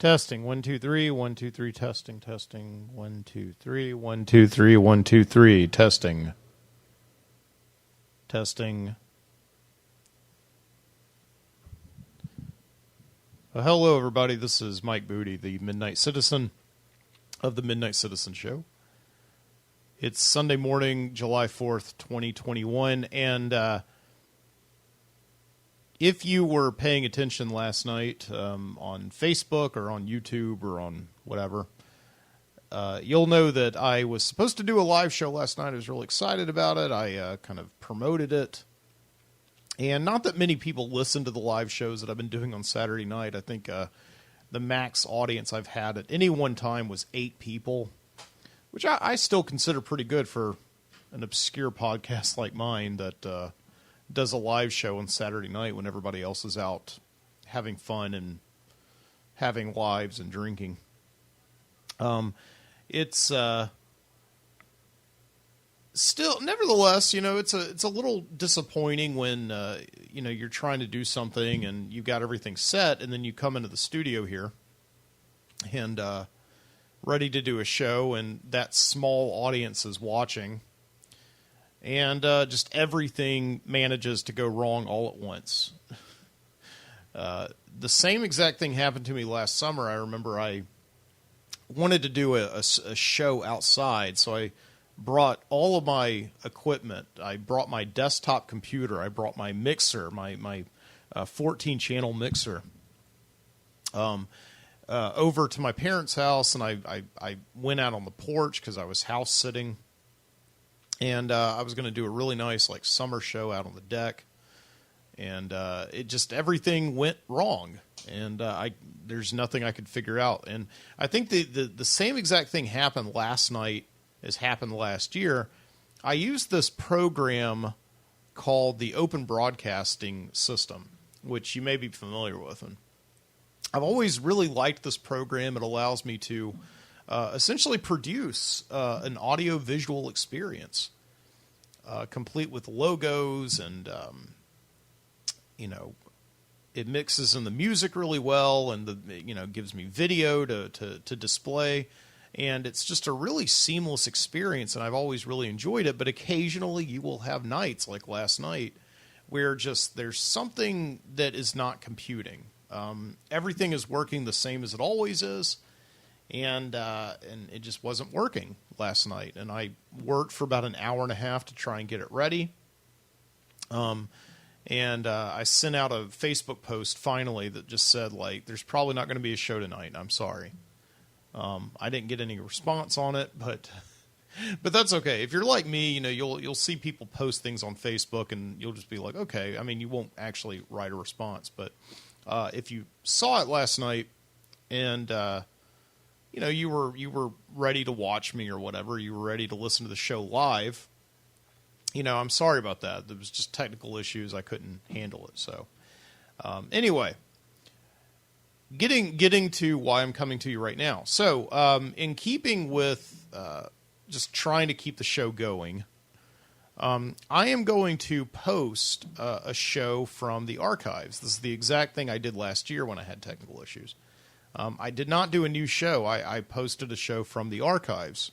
Testing 1 2 3 1 2 3 testing 1 2 3 1 2 3 1 2 3 testing. Well, hello everybody. This is Mike Booty, the Midnight Citizen of the Midnight Citizen Show. It's Sunday morning, July 4th, 2021, and if you were paying attention last night on Facebook or on YouTube or on whatever, you'll know that I was supposed to do a live show last night. I was really excited about it. I kind of promoted it. And not that many people listen to the live shows that I've been doing on Saturday night. I think the max audience I've had at any one time was 8 people, which I still consider pretty good for an obscure podcast like mine that does a live show on Saturday night when everybody else is out having fun and having lives and drinking. It's still, nevertheless, it's a little disappointing when you're trying to do something and you've got everything set, and then you come into the studio here and ready to do a show, and that small audience is watching. And just everything manages to go wrong all at once. The same exact thing happened to me last summer. I remember I wanted to do a show outside, so I brought all of my equipment. I brought my desktop computer. I brought my mixer, my 14-channel mixer, over to my parents' house, and I went out on the porch because I was house sitting. And I was going to do a really nice summer show out on the deck, and everything went wrong, and there's nothing I could figure out. And I think the same exact thing happened last night as happened last year. I used this program called the Open Broadcasting System, which you may be familiar with, and I've always really liked this program. It allows me to essentially produce an audio-visual experience, complete with logos, and it mixes in the music really well, and gives me video to display, and it's just a really seamless experience, and I've always really enjoyed it. But occasionally you will have nights like last night where just there's something that is not computing. Everything is working the same as it always is. And it just wasn't working last night. And I worked for about an hour and a half to try and get it ready. And I sent out a Facebook post finally that just said, there's probably not going to be a show tonight. I'm sorry. I didn't get any response on it, but that's okay. If you're like me, you'll see people post things on Facebook and you'll just be like, okay. I mean, you won't actually write a response. But if you saw it last night and you were ready to watch me or whatever, you were ready to listen to the show live, I'm sorry about that. There was just technical issues. I couldn't handle it. So, anyway, getting to why I'm coming to you right now. So, in keeping with just trying to keep the show going, I am going to post a show from the archives. This is the exact thing I did last year when I had technical issues. I did not do a new show. I posted a show from the archives.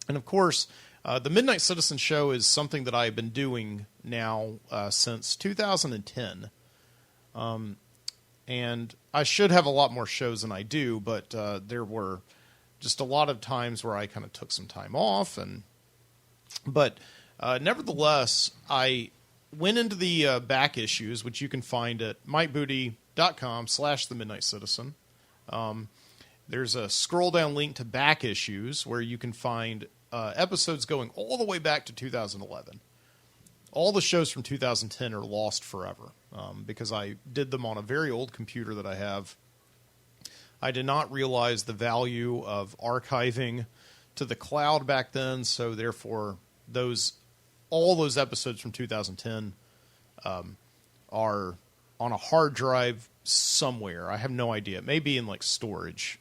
And, of course, the Midnight Citizen Show is something that I've been doing now since 2010. And I should have a lot more shows than I do, but there were just a lot of times where I kind of took some time off. But nevertheless, I went into the back issues, which you can find at mikebooty.com/The Midnight Citizen. There's a scroll down link to back issues where you can find episodes going all the way back to 2011. All the shows from 2010 are lost forever because I did them on a very old computer that I have. I did not realize the value of archiving to the cloud back then, so therefore all those episodes from 2010 are on a hard drive somewhere. I have no idea. It may be in storage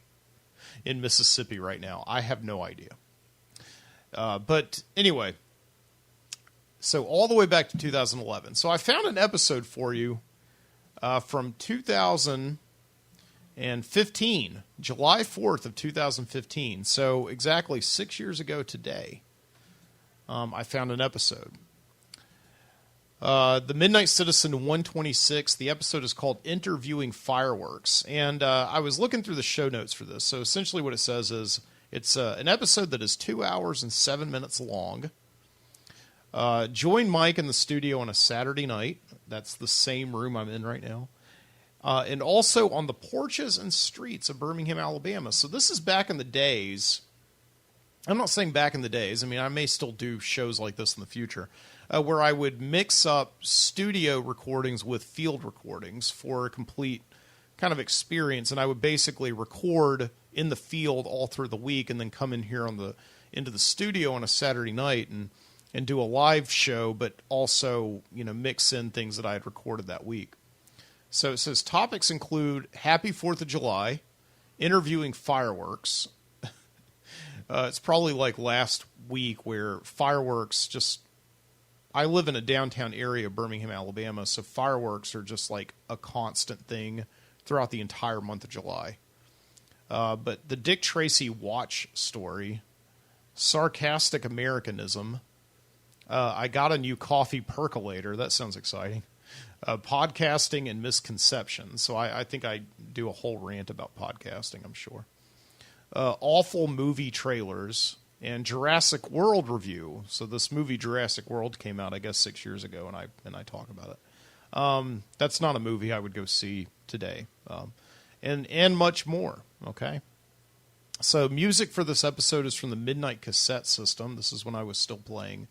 in Mississippi right now. I have no idea. But anyway, so all the way back to 2011. So I found an episode for you from 2000 and 15, July 4th of 2015. So exactly 6 years ago today, I found an episode. The Midnight Citizen 126, the episode is called Interviewing Fireworks. And I was looking through the show notes for this. So essentially what it says is it's an episode that is 2 hours and 7 minutes long. Join Mike in the studio on a Saturday night. That's the same room I'm in right now. And also on the porches and streets of Birmingham, Alabama. So this is back in the days. I'm not saying back in the days. I mean, I may still do shows like this in the future, where I would mix up studio recordings with field recordings for a complete kind of experience. And I would basically record in the field all through the week and then come in here into the studio on a Saturday night and do a live show, but also, mix in things that I had recorded that week. So it says topics include Happy 4th of July, interviewing fireworks. It's probably like last week where fireworks I live in a downtown area of Birmingham, Alabama, so fireworks are just like a constant thing throughout the entire month of July. But the Dick Tracy Watch story, sarcastic Americanism, I got a new coffee percolator. That sounds exciting. Podcasting and misconceptions. So I think I do a whole rant about podcasting, I'm sure. Awful movie trailers and Jurassic World review. So this movie Jurassic World came out, I guess, 6 years ago, and I talk about it. That's not a movie I would go see today. And much more, okay? So music for this episode is from the Midnight Cassette System. This is when I was still playing.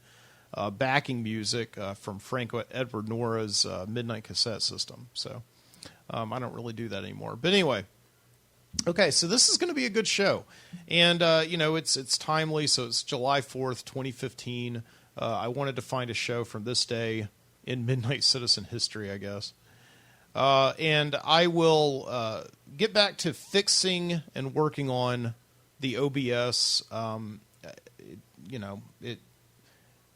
Backing music from Franco Edward Nora's Midnight Cassette System. So I don't really do that anymore. But anyway, okay, so this is going to be a good show. And, it's timely, so it's July 4th, 2015. I wanted to find a show from this day in Midnight Citizen history, I guess. And I will get back to fixing and working on the OBS.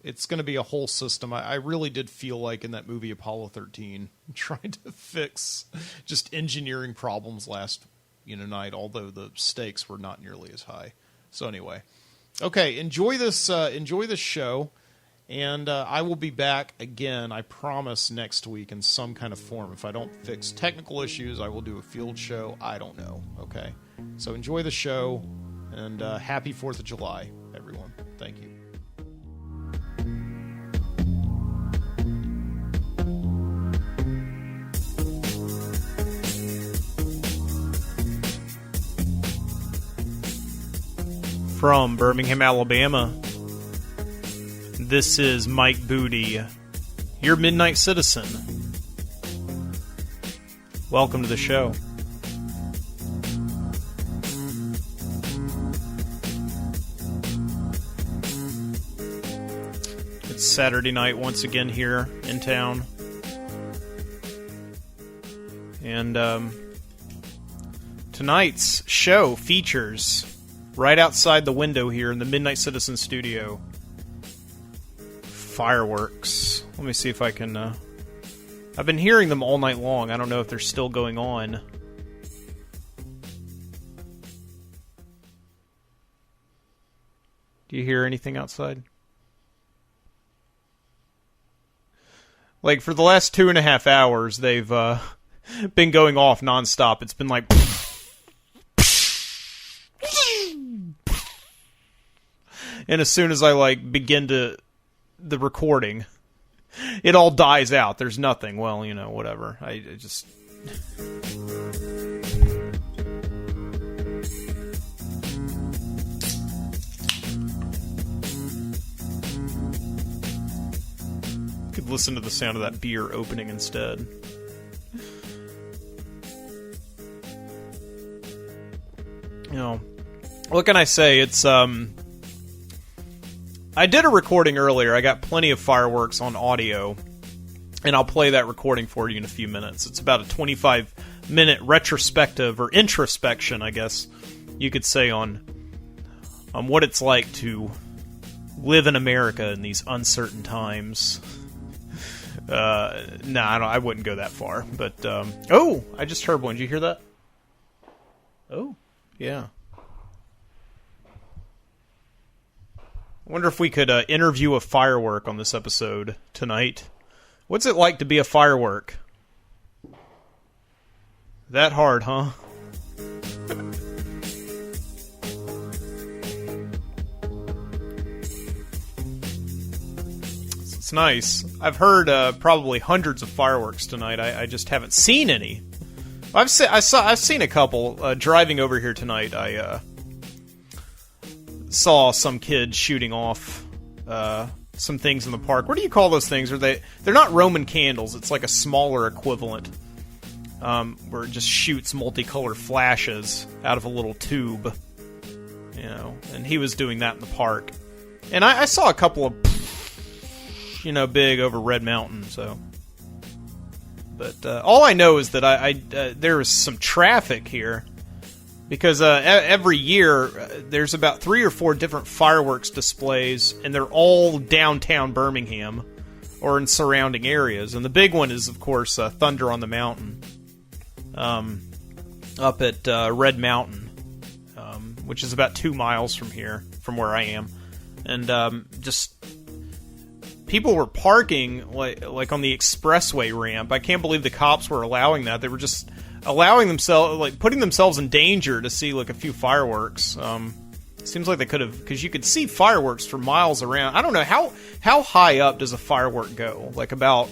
It's going to be a whole system. I really did feel like in that movie Apollo 13, trying to fix just engineering problems last night, although the stakes were not nearly as high. So anyway, okay, enjoy this show, and I will be back again, I promise, next week in some kind of form. If I don't fix technical issues, I will do a field show. I don't know, okay? So enjoy the show, and happy 4th of July, everyone. Thank you. From Birmingham, Alabama, this is Mike Booty, your Midnight Citizen. Welcome to the show. It's Saturday night once again here in town. And tonight's show features, right outside the window here in the Midnight Citizen studio, fireworks. Let me see if I can... I've been hearing them all night long. I don't know if they're still going on. Do you hear anything outside? Like, for the last 2.5 hours, they've been going off nonstop. It's been like... And as soon as I, begin the recording, it all dies out. There's nothing. Well, whatever. I just... Could listen to the sound of that beer opening instead. What can I say? It's, I did a recording earlier. I got plenty of fireworks on audio, and I'll play that recording for you in a few minutes. It's about a 25-minute retrospective, or introspection, I guess you could say, on what it's like to live in America in these uncertain times. I wouldn't go that far. But, I just heard one. Did you hear that? Oh, yeah. I wonder if we could interview a firework on this episode tonight. What's it like to be a firework? That hard, huh? It's nice. I've heard probably hundreds of fireworks tonight. I just haven't seen any. I've seen a couple driving over here tonight. I saw some kid shooting off some things in the park. What do you call those things? They're not Roman candles. It's like a smaller equivalent where it just shoots multicolored flashes out of a little tube. You know, and he was doing that in the park. And I saw a couple of big over Red Mountain, so. But all I know is that there is some traffic here, because every year there's about 3 or 4 different fireworks displays, and they're all downtown Birmingham or in surrounding areas. And the big one is, of course, Thunder on the Mountain, up at Red Mountain, which is about 2 miles from here, from where I am. And just... people were parking like on the expressway ramp. I can't believe the cops were allowing that. They were just allowing themselves, like putting themselves in danger to see like a few fireworks. Seems like they could have, because you could see fireworks for miles around. I don't know how high up does a firework go? Like about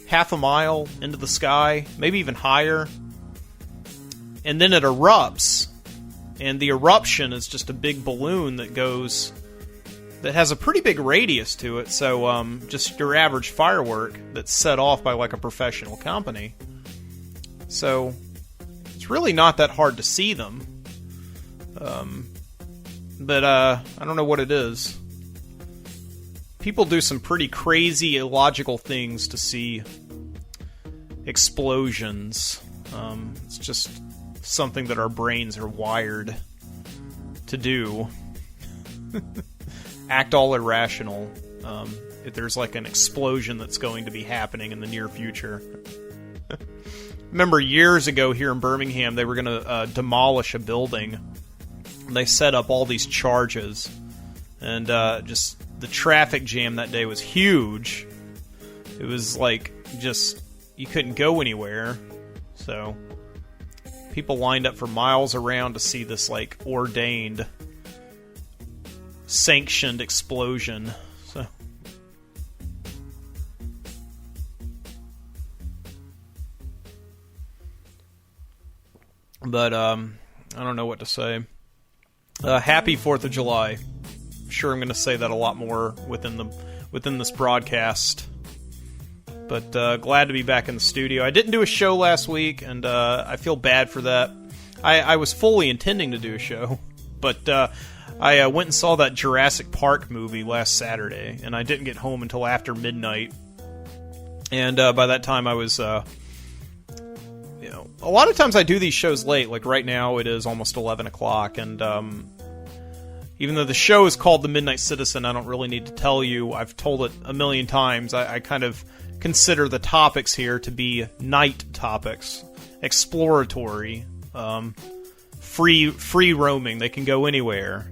half a mile into the sky, maybe even higher. And then it erupts, and the eruption is just a big balloon that has a pretty big radius to it, so just your average firework that's set off by like a professional company. So it's really not that hard to see them. But I don't know what it is. People do some pretty crazy, illogical things to see explosions. It's just something that our brains are wired to do. Act all irrational if there's like an explosion that's going to be happening in the near future. Remember years ago here in Birmingham, they were going to demolish a building. They set up all these charges, and just the traffic jam that day was huge. It was like just you couldn't go anywhere. So people lined up for miles around to see this like ordained, sanctioned explosion. So but I don't know what to say. Happy 4th of July. I'm sure I'm going to say that a lot more within this broadcast. But glad to be back in the studio. I didn't do a show last week, and I feel bad for that. I was fully intending to do a show, but I went and saw that Jurassic Park movie last Saturday, and I didn't get home until after midnight. And by that time, I was, a lot of times I do these shows late. Like right now, it is almost 11 o'clock, and even though the show is called The Midnight Citizen, I don't really need to tell you. I've told it a million times. I kind of consider the topics here to be night topics, exploratory, free roaming. They can go anywhere.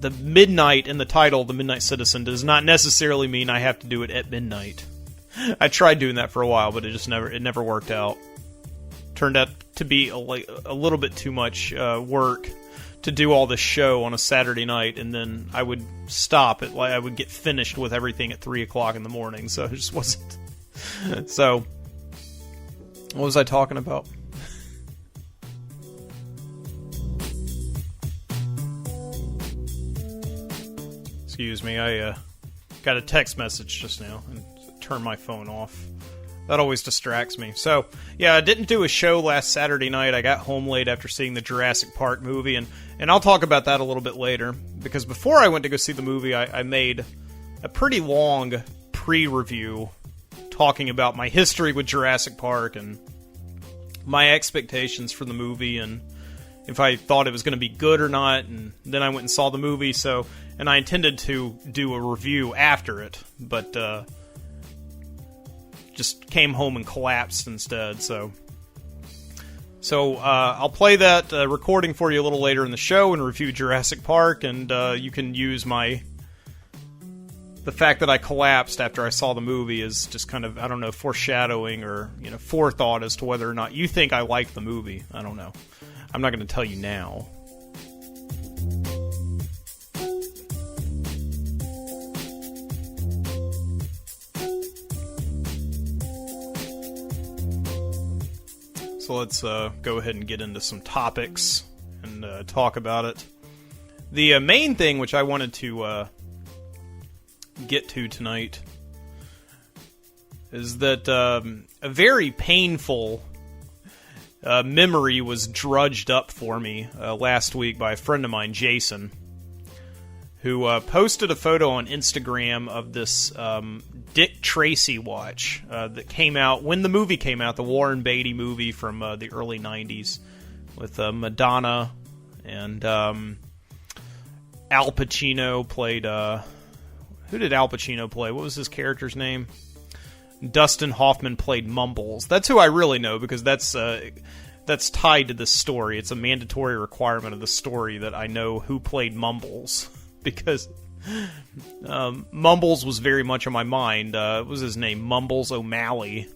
The midnight in the title, The Midnight Citizen, does not necessarily mean I have to do it at midnight. I tried doing that for a while, but it never worked out. Turned out to be a little bit too much work to do all this show on a Saturday night, and then I would stop it. I would get finished with everything at 3 o'clock in the morning, so it just wasn't. So, what was I talking about? Excuse me, I got a text message just now and turned my phone off. That always distracts me. So, yeah, I didn't do a show last Saturday night. I got home late after seeing the Jurassic Park movie, and I'll talk about that a little bit later, because before I went to go see the movie, I made a pretty long pre-review talking about my history with Jurassic Park and my expectations for the movie, and if I thought it was going to be good or not, and then I went and saw the movie, and I intended to do a review after it, but just came home and collapsed instead, so So I'll play that recording for you a little later in the show and review Jurassic Park, and you can use the fact that I collapsed after I saw the movie as just kind of, I don't know, foreshadowing or, forethought as to whether or not you think I like the movie. I don't know. I'm not going to tell you now. So let's go ahead and get into some topics and talk about it. The main thing which I wanted to get to tonight is that a very painful memory was drudged up for me last week by a friend of mine, Jason, who posted a photo on Instagram of this Dick Tracy watch that came out when the movie came out, the Warren Beatty movie from the early 90s with Madonna and Al Pacino played... who did Al Pacino play? What was his character's name? Dustin Hoffman played Mumbles. That's who I really know because that's tied to this story. It's a mandatory requirement of the story that I know who played Mumbles because... Mumbles was very much on my mind. What was his name? Mumbles O'Malley.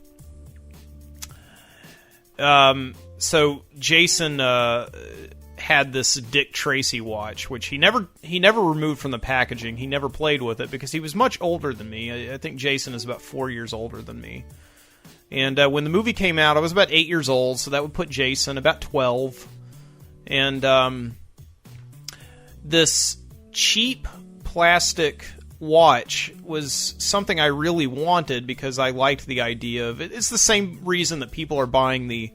So Jason had this Dick Tracy watch, which he never removed from the packaging. He never played with it because he was much older than me. I think Jason is about 4 years older than me. And when the movie came out, I was about 8 years old, so that would put Jason about 12. And this cheap plastic watch was something I really wanted because I liked the idea of it. It's the same reason that people are buying the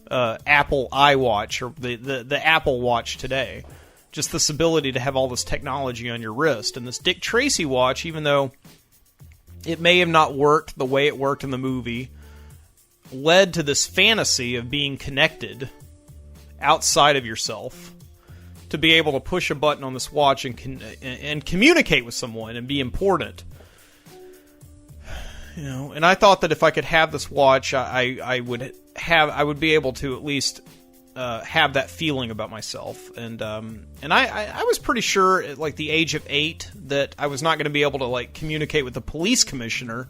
Apple iWatch or the Apple Watch today. Just this ability to have all this technology on your wrist. And this Dick Tracy watch, even though it may have not worked the way it worked in the movie, led to this fantasy of being connected outside of yourself, to be able to push a button on this watch and communicate with someone and be important. And I thought that if I could have this watch, I would be able to at least have that feeling about myself. And I was pretty sure at like the age of 8 that I was not going to be able to like communicate with the police commissioner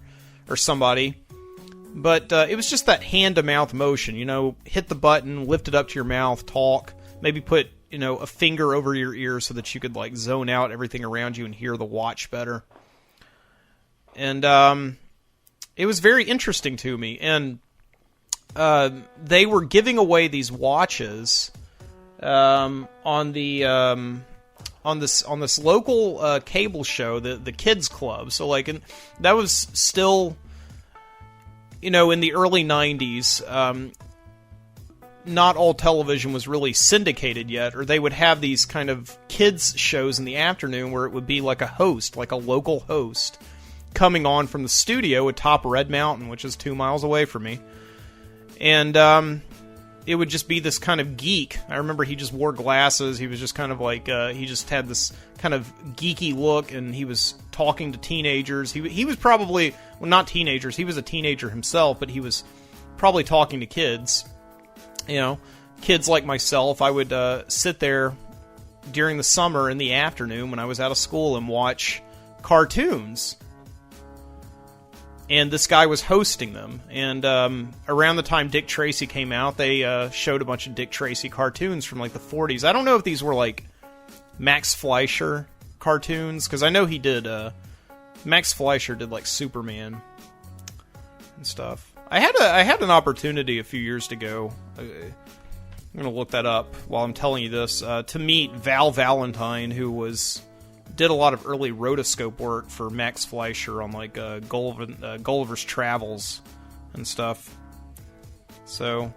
or somebody. But it was just that hand-to-mouth motion, hit the button, lift it up to your mouth, talk, maybe put a finger over your ear so that you could like zone out everything around you and hear the watch better. And it was very interesting to me. And they were giving away these watches on this local cable show, the Kids Club. So like, that was still, in the early 90s. Not all television was really syndicated yet, or they would have these kind of kids shows in the afternoon where it would be like a host, like a local host, coming on from the studio atop Red Mountain, which is 2 miles away from me. And it would just be this kind of geek. I remember he just wore glasses. He was just kind of like, he just had this kind of geeky look, and he was talking to teenagers. He was probably, well, not teenagers. He was a teenager himself, but he was probably talking to kids. Kids like myself. I would sit there during the summer in the afternoon when I was out of school and watch cartoons. And this guy was hosting them. And around the time Dick Tracy came out, they showed a bunch of Dick Tracy cartoons from like the 40s. I don't know if these were like Max Fleischer cartoons, because I know he did. Max Fleischer did like Superman and stuff. I had an opportunity a few years ago. I'm going to look that up while I'm telling you this. To meet Val Valentine, who did a lot of early rotoscope work for Max Fleischer on like Gulliver's Travels and stuff. So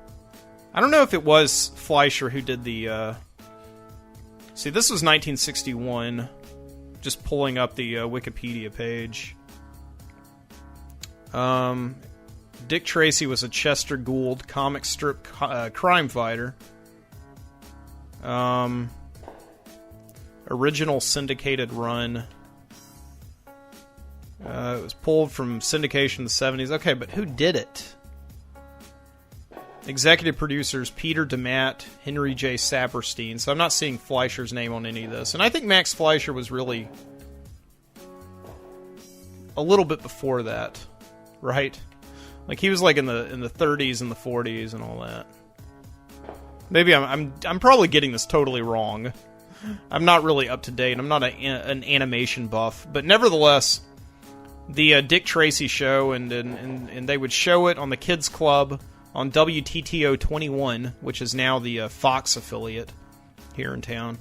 I don't know if it was Fleischer who did the. See, this was 1961. Just pulling up the Wikipedia page. Dick Tracy was a Chester Gould comic strip crime fighter. Original syndicated run. It was pulled from syndication in the 70s. Okay, but who did it? Executive producers Peter DeMatt, Henry J. Saperstein. So I'm not seeing Fleischer's name on any of this. And I think Max Fleischer was really a little bit before that, right? Like he was like in the 30s and the 40s and all that. Maybe I'm probably getting this totally wrong. I'm not really up to date. I'm not an animation buff, but nevertheless, the Dick Tracy show, and they would show it on the Kids Club on WTTO 21, which is now the Fox affiliate here in town.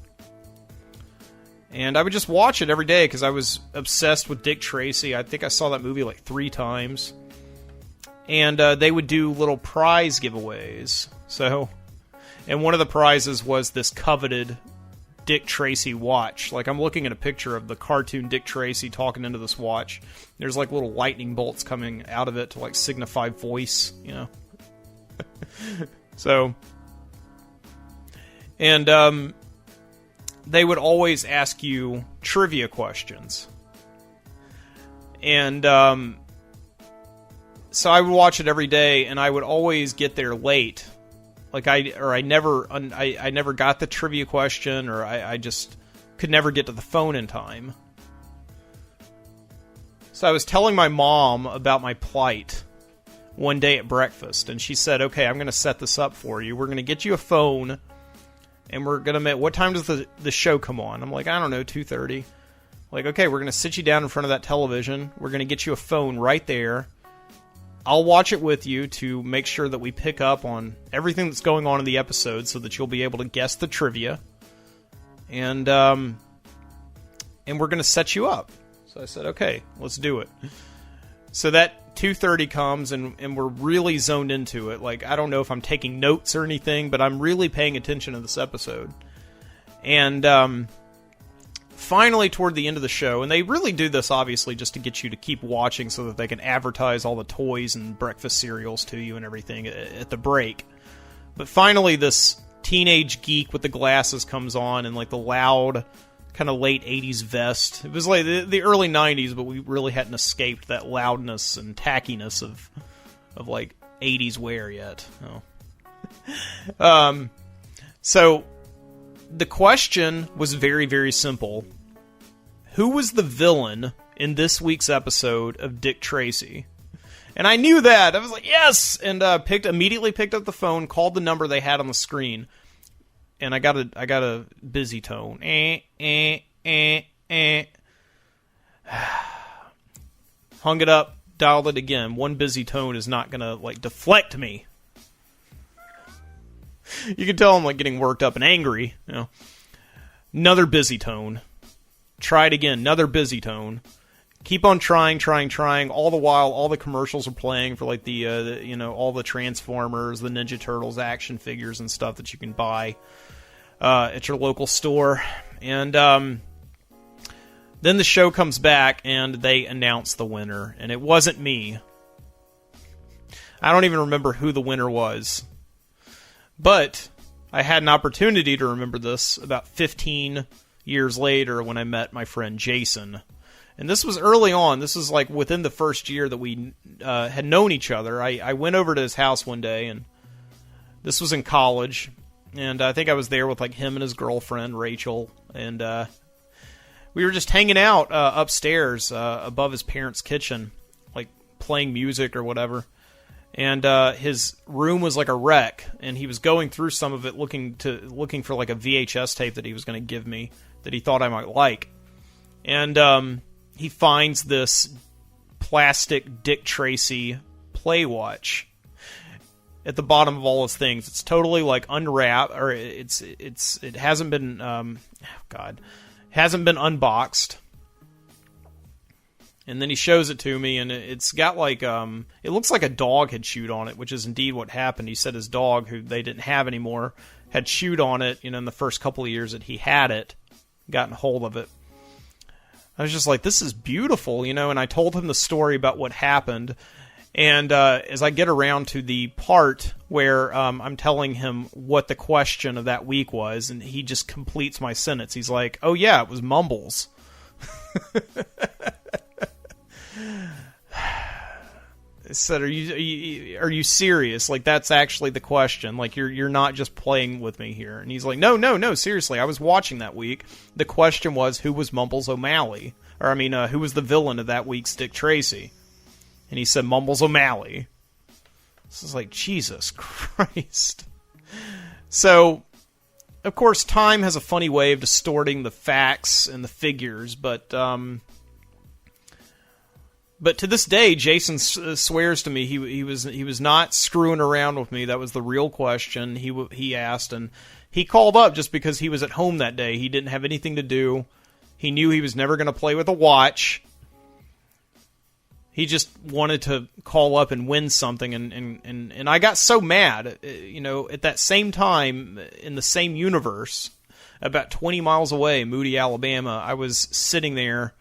And I would just watch it every day because I was obsessed with Dick Tracy. I think I saw that movie like 3 times. And they would do little prize giveaways. So, and one of the prizes was this coveted Dick Tracy watch. Like, I'm looking at a picture of the cartoon Dick Tracy talking into this watch. There's like little lightning bolts coming out of it to like signify voice, you know. So, and they would always ask you trivia questions. And so I would watch it every day, and I would always get there late. Like I never got the trivia question, or I just could never get to the phone in time. So I was telling my mom about my plight one day at breakfast, and she said, "Okay, I'm going to set this up for you. We're going to get you a phone, and we're going to what time does the show come on?" I'm like, "I don't know, 2:30." Like, "Okay, we're going to sit you down in front of that television. We're going to get you a phone right there. I'll watch it with you to make sure that we pick up on everything that's going on in the episode so that you'll be able to guess the trivia. And we're going to set you up." So I said, "Okay, let's do it." So that 2:30 comes, and we're really zoned into it. Like, I don't know if I'm taking notes or anything, but I'm really paying attention to this episode. And finally, toward the end of the show, and they really do this obviously just to get you to keep watching so that they can advertise all the toys and breakfast cereals to you and everything at the break. But finally, this teenage geek with the glasses comes on, and like the loud kind of late 80s vest. It was like the early 90s, but we really hadn't escaped that loudness and tackiness of like 80s wear yet. Oh. So the question was very, very simple. Who was the villain in this week's episode of Dick Tracy? And I knew that. I was like, yes! And immediately picked up the phone, called the number they had on the screen, and I got a busy tone. Hung it up, dialed it again. One busy tone is not gonna like deflect me. You can tell I'm like getting worked up and angry. You know, another busy tone. Try it again. Another busy tone. Keep on trying. All the while, all the commercials are playing for like the all the Transformers, the Ninja Turtles action figures and stuff that you can buy at your local store. And then the show comes back and they announce the winner, and it wasn't me. I don't even remember who the winner was. But I had an opportunity to remember this about 15 years later when I met my friend Jason. And this was early on. This was like within the first year that we had known each other. I went over to his house one day, and this was in college. And I think I was there with like him and his girlfriend, Rachel. And we were just hanging out upstairs above his parents' kitchen, like playing music or whatever. And his room was like a wreck, and he was going through some of it looking for like a VHS tape that he was going to give me that he thought I might like. And he finds this plastic Dick Tracy play watch at the bottom of all his things. It's totally like unwrapped, or it hasn't been hasn't been unboxed. And then he shows it to me, and it's got like, it looks like a dog had chewed on it, which is indeed what happened. He said his dog, who they didn't have anymore, had chewed on it, in the first couple of years that he had it, gotten hold of it. I was just like, this is beautiful, and I told him the story about what happened. And as I get around to the part where I'm telling him what the question of that week was, and he just completes my sentence. He's like, "Oh yeah, it was Mumbles." said, are you serious? Like, that's actually the question. Like, you're not just playing with me here. And he's like, no, seriously. I was watching that week. The question was, who was Mumbles O'Malley? Or, I mean, who was the villain of that week's Dick Tracy? And he said Mumbles O'Malley. This is like, Jesus Christ. So, of course, time has a funny way of distorting the facts and the figures, but to this day, Jason swears to me he was not screwing around with me. That was the real question he asked, and he called up just because he was at home that day. He didn't have anything to do. He knew he was never going to play with a watch. He just wanted to call up and win something, and I got so mad. At that same time, in the same universe, about 20 miles away, Moody, Alabama, I was sitting there.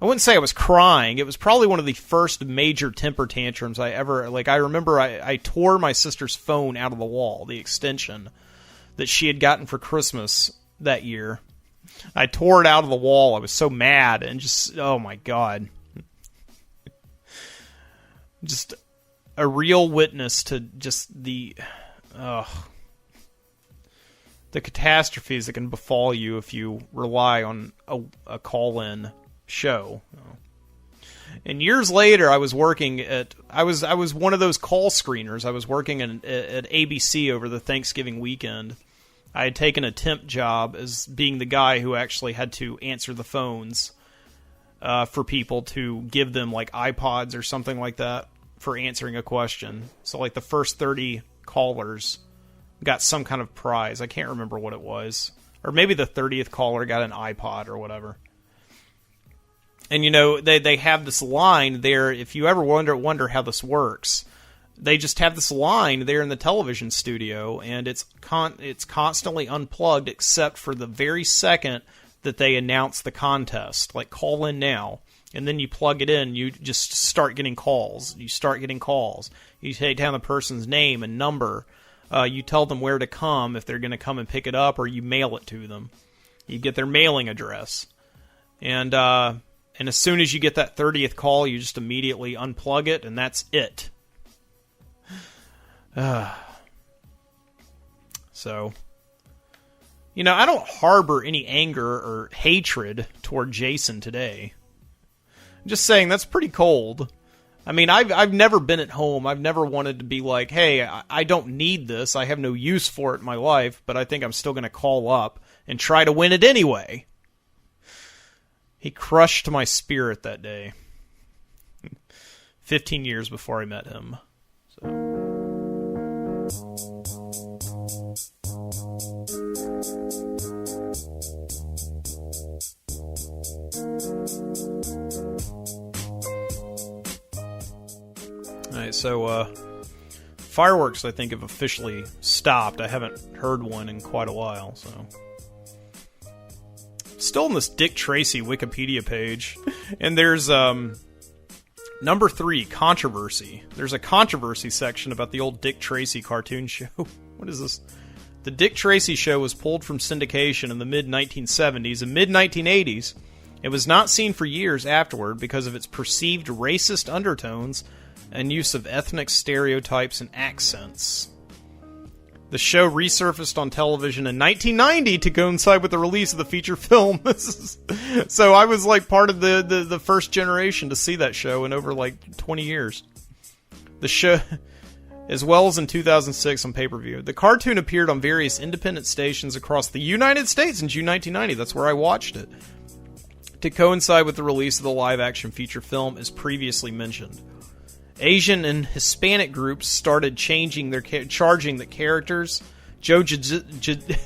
I wouldn't say I was crying. It was probably one of the first major temper tantrums I ever... I remember I tore my sister's phone out of the wall, the extension that she had gotten for Christmas that year. I tore it out of the wall. I was so mad, and just, oh my God. Just a real witness to just the catastrophes that can befall you if you rely on a call-in show. And years later, I was working I was one of those call screeners. I was working at ABC over the Thanksgiving weekend. I had taken a temp job as being the guy who actually had to answer the phones for people to give them like iPods or something like that for answering a question. So like the first 30 callers got some kind of prize. I can't remember what it was. Or maybe the 30th caller got an iPod or whatever. And they have this line there. If you ever wonder how this works, they just have this line there in the television studio, and it's constantly unplugged except for the very second that they announce the contest, like call in now, and then you plug it in, you just start getting calls. You take down the person's name and number, you tell them where to come if they're going to come and pick it up, or you mail it to them. You get their mailing address, and as soon as you get that 30th call, you just immediately unplug it, and that's it. So... I don't harbor any anger or hatred toward Jason today. I'm just saying that's pretty cold. I mean, I've never been at home. I've never wanted to be like, hey, I don't need this. I have no use for it in my life, but I think I'm still going to call up and try to win it anyway. He crushed my spirit that day. 15 years before I met him. So... Alright, so fireworks I think have officially stopped. I haven't heard one in quite a while, so... Still on this Dick Tracy Wikipedia page, and there's number 3, controversy. There's a controversy section about the old Dick Tracy cartoon show. What is this? The Dick Tracy show was pulled from syndication in the mid-1970s and mid-1980s. It was not seen for years afterward because of its perceived racist undertones and use of ethnic stereotypes and accents. The show resurfaced on television in 1990 to coincide with the release of the feature film. So I was like part of the first generation to see that show in over like 20 years. The show, as well as in 2006 on pay-per-view. The cartoon appeared on various independent stations across the United States in June 1990. That's where I watched it. To coincide with the release of the live-action feature film, as previously mentioned. Asian and Hispanic groups started charging the characters Joe-Jitsu,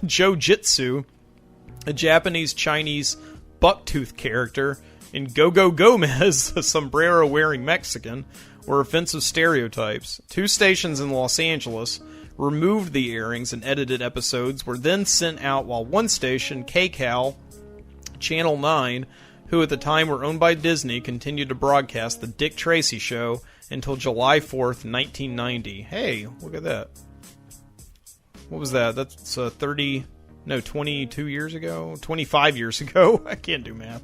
a Japanese-Chinese bucktooth character, and Go-Go Gomez, a sombrero-wearing Mexican, were offensive stereotypes. 2 stations in Los Angeles removed the airings, and edited episodes were then sent out, while one station, KCAL, Channel 9, who at the time were owned by Disney, continued to broadcast The Dick Tracy Show until July 4th, 1990. Hey, look at that. What was that? That's 22 years ago? 25 years ago? I can't do math.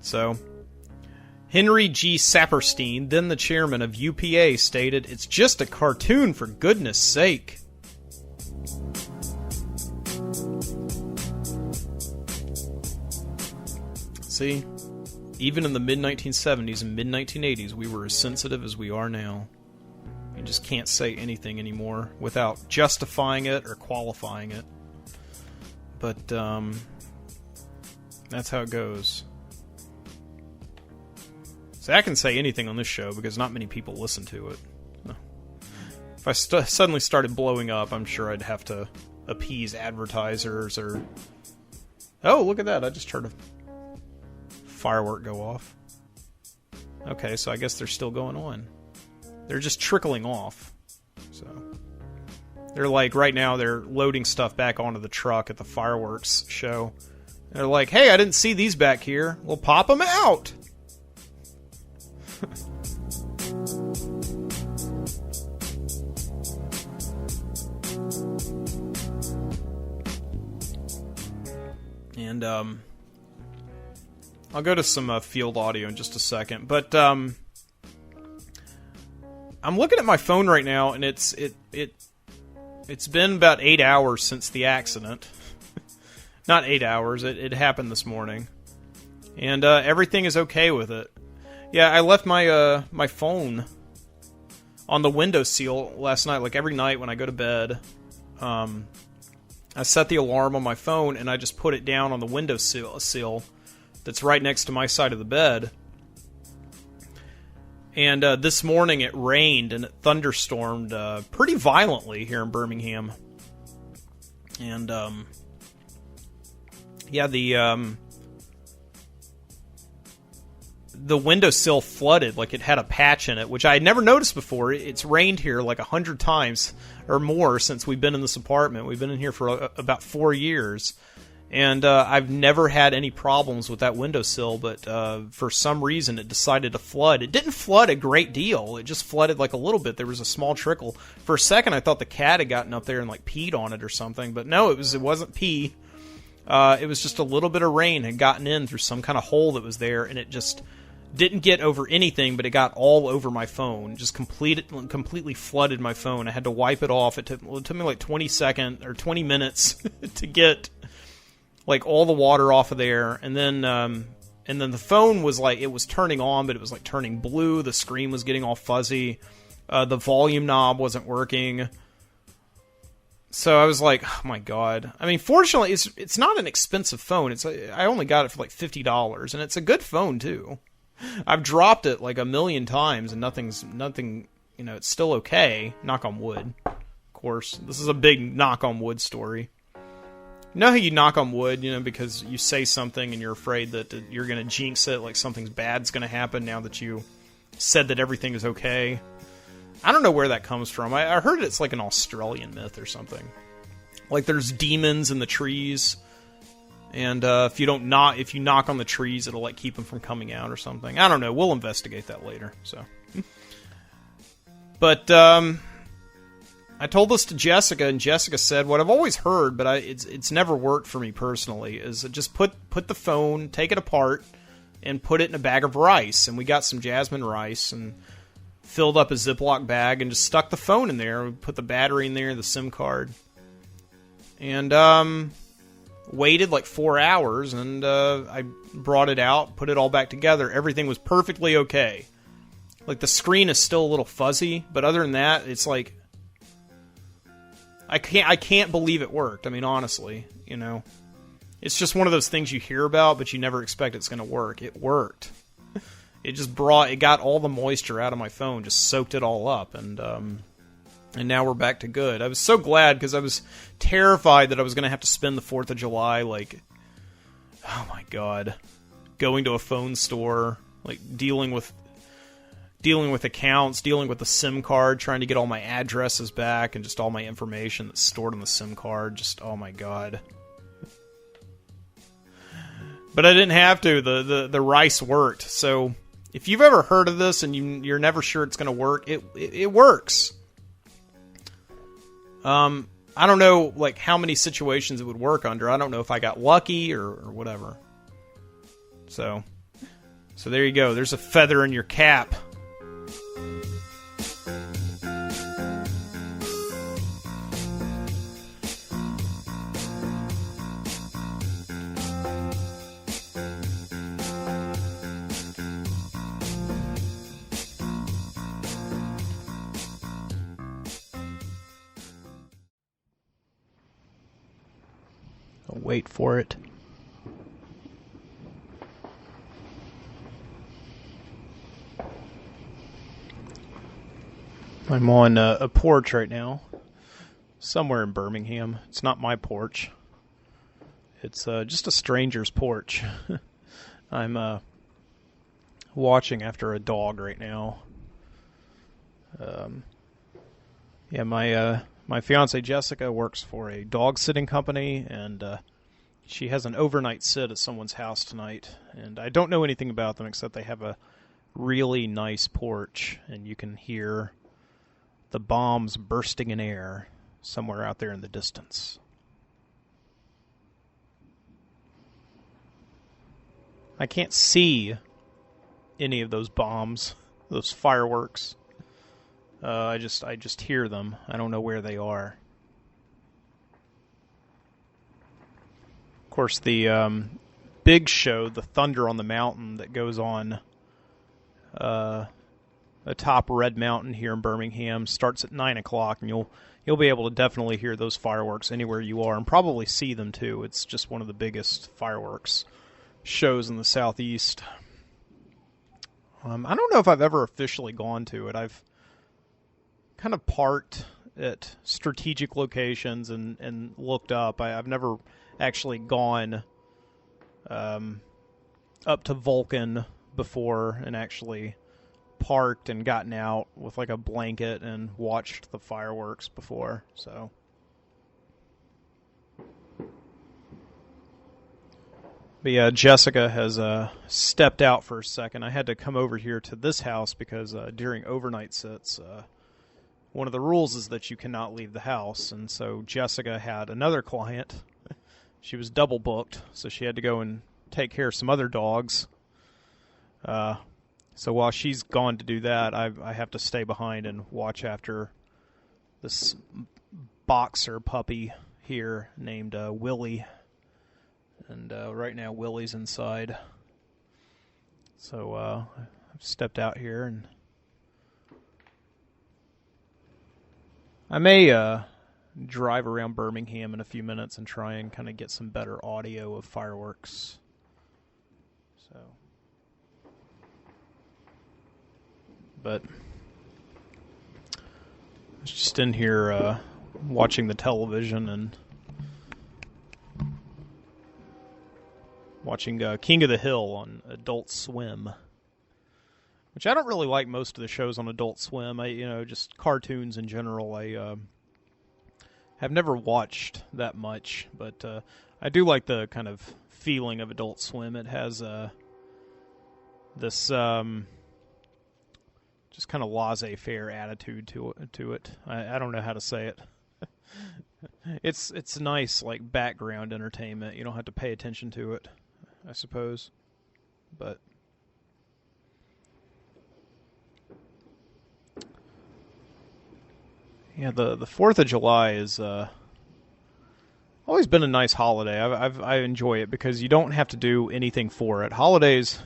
So, Henry G. Saperstein, then the chairman of UPA, stated, "It's just a cartoon, for goodness sake." See, even in the mid-1970s and mid-1980s, we were as sensitive as we are now. You just can't say anything anymore without justifying it or qualifying it. But, that's how it goes. See, I can say anything on this show because not many people listen to it. If I suddenly started blowing up, I'm sure I'd have to appease advertisers or... Oh, look at that. I just heard a firework go off. Okay, so I guess they're still going on. They're just trickling off. So they're like, right now they're loading stuff back onto the truck at the fireworks show. They're like, hey, I didn't see these back here. We'll pop them out. And I'll go to some field audio in just a second, but I'm looking at my phone right now, and it's been about 8 hours since the accident. Not 8 hours. It happened this morning, and everything is okay with it. Yeah, I left my my phone on the windowsill last night. Like every night when I go to bed, I set the alarm on my phone, and I just put it down on the windowsill that's right next to my side of the bed. And this morning it rained and it thunderstormed pretty violently here in Birmingham. And yeah, the windowsill flooded, like it had a patch in it, which I had never noticed before. It's rained here like 100 times or more since we've been in this apartment. We've been in here for about 4 years. And I've never had any problems with that windowsill, but for some reason it decided to flood. It didn't flood a great deal. It just flooded like a little bit. There was a small trickle. For a second I thought the cat had gotten up there and like peed on it or something, but no, it wasn't pee. It was just a little bit of rain had gotten in through some kind of hole that was there, and it just didn't get over anything, but it got all over my phone. Just completely flooded my phone. I had to wipe it off. It took me like 20 minutes to get like all the water off of there, and then the phone was like, it was turning on, but it was like turning blue. The screen was getting all fuzzy. The volume knob wasn't working. So I was like, oh my god. I mean, fortunately, it's not an expensive phone. I only got it for like $50, and it's a good phone too. I've dropped it like a million times, and nothing. You know, it's still okay. Knock on wood. Of course, this is a big knock on wood story. You know how you knock on wood, you know, because you say something and you're afraid that you're going to jinx it, like something bad's going to happen now that you said that everything is okay. I don't know where that comes from. I heard it's like an Australian myth or something. Like there's demons in the trees, and if you knock on the trees, it'll like keep them from coming out or something. I don't know. We'll investigate that later. So, but I told this to Jessica, and Jessica said what I've always heard, but it's never worked for me personally, is just put the phone, take it apart, and put it in a bag of rice. And we got some jasmine rice and filled up a Ziploc bag and just stuck the phone in there. We put the battery in there, the SIM card, and waited like 4 hours, and I brought it out, put it all back together. Everything was perfectly okay. Like the screen is still a little fuzzy, but other than that, it's like I can't believe it worked. I mean, honestly, you know, it's just one of those things you hear about, but you never expect it's going to work. It worked. It got all the moisture out of my phone, just soaked it all up, and now we're back to good. I was so glad because I was terrified that I was going to have to spend the 4th of July, like, oh my god, going to a phone store, like dealing with accounts, dealing with the SIM card, trying to get all my addresses back and just all my information that's stored on the SIM card. Just, oh my god. But I didn't have to. The rice worked. So if you've ever heard of this and you're never sure it's going to work, it works. I don't know like how many situations it would work under. I don't know if I got lucky or whatever. So So there you go. There's a feather in your cap. I'll wait for it. I'm on a porch right now, somewhere in Birmingham. It's not my porch. It's just a stranger's porch. I'm watching after a dog right now. Yeah, my fiance Jessica works for a dog sitting company, and she has an overnight sit at someone's house tonight. And I don't know anything about them except they have a really nice porch, and you can hear the bombs bursting in air somewhere out there in the distance. I can't see any of those bombs, those fireworks. I just hear them. I don't know where they are. Of course, the big show, the Thunder on the Mountain, that goes on atop Red Mountain here in Birmingham, starts at 9 o'clock, and you'll be able to definitely hear those fireworks anywhere you are, and probably see them too. It's just one of the biggest fireworks shows in the southeast. I don't know if I've ever officially gone to it. I've kind of parked at strategic locations and looked up. I've never actually gone up to Vulcan before and actually parked and gotten out with like a blanket and watched the fireworks before. So but yeah, Jessica has stepped out for a second. I had to come over here to this house because during overnight sits, one of the rules is that you cannot leave the house, and so Jessica had another client. She was double booked, so she had to go and take care of some other dogs. So while she's gone to do that, I have to stay behind and watch after this boxer puppy here named Willie. And right now Willie's inside. So I've stepped out here, and I may drive around Birmingham in a few minutes and try and kind of get some better audio of fireworks. So, but I was just in here watching the television and watching King of the Hill on Adult Swim, which I don't really like most of the shows on Adult Swim. Just cartoons in general. I have never watched that much, but I do like the kind of feeling of Adult Swim. It has this just kind of laissez-faire attitude to it. I don't know how to say it. It's nice, like background entertainment. You don't have to pay attention to it, I suppose. But yeah, the 4th of July is always been a nice holiday. I enjoy it because you don't have to do anything for it. Holidays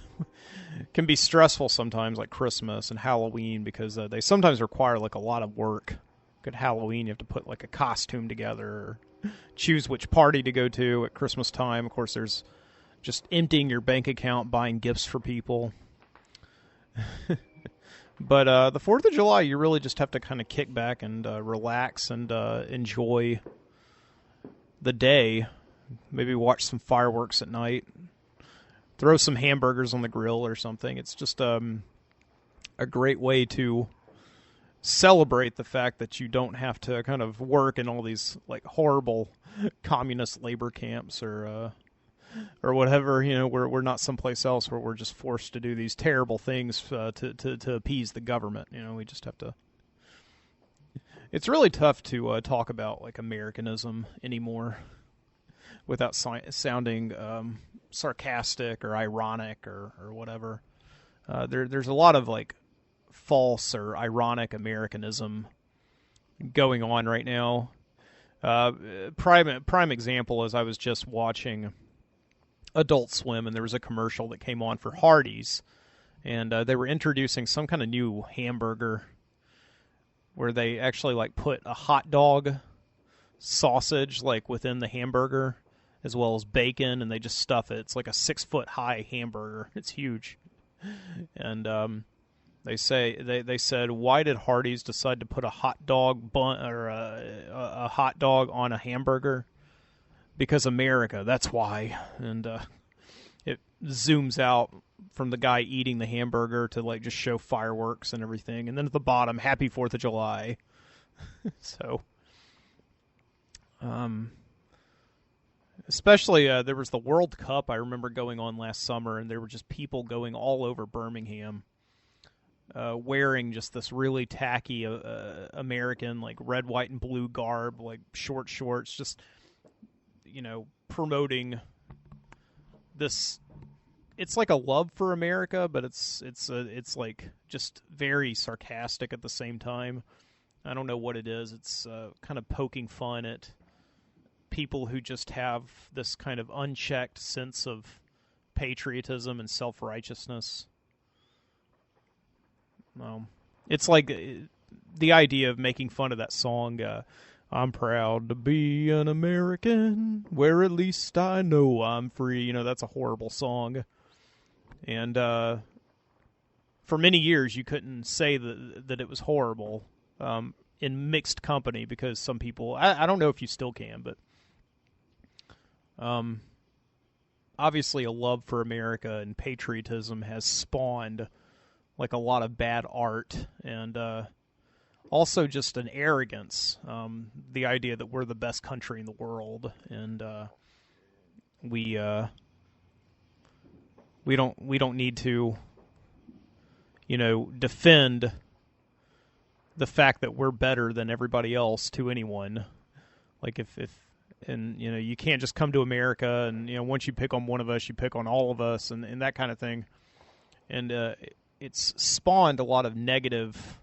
can be stressful sometimes, like Christmas and Halloween, because they sometimes require like a lot of work. Like at Halloween, you have to put like a costume together, or choose which party to go to at Christmas time. Of course, there's just emptying your bank account, buying gifts for people. But the 4th of July, you really just have to kind of kick back and relax and enjoy the day. Maybe watch some fireworks at night. Throw some hamburgers on the grill or something. It's just a great way to celebrate the fact that you don't have to kind of work in all these like horrible communist labor camps or whatever. We're not someplace else where we're just forced to do these terrible things to appease the government. We just have to. It's really tough to talk about like Americanism anymore without sounding sarcastic or ironic or whatever. There's a lot of like false or ironic Americanism going on right now. Prime example is I was just watching Adult Swim, and there was a commercial that came on for Hardee's, and they were introducing some kind of new hamburger where they actually like put a hot dog sausage like within the hamburger as well as bacon, and they just stuff it. It's like a 6-foot high hamburger. It's huge. And they said, why did Hardee's decide to put a hot dog bun or a hot dog on a hamburger? Because America, that's why. And it zooms out from the guy eating the hamburger to like just show fireworks and everything, and then at the bottom, Happy 4th of July. So, especially there was the World Cup I remember going on last summer, and there were just people going all over Birmingham wearing just this really tacky American like red, white, and blue garb, like short shorts, just promoting this. It's like a love for America, but it's like just very sarcastic at the same time. I don't know what it is. It's kind of poking fun at people who just have this kind of unchecked sense of patriotism and self-righteousness. It's like the idea of making fun of that song, I'm proud to be an American, where at least I know I'm free. That's a horrible song. And for many years, you couldn't say that it was horrible in mixed company, because some people, I don't know if you still can, but obviously a love for America and patriotism has spawned like a lot of bad art, and also just an arrogance, the idea that we're the best country in the world, and we don't need to defend the fact that we're better than everybody else to anyone. Like if you can't just come to America and once you pick on one of us, you pick on all of us, and that kind of thing. And it's spawned a lot of negative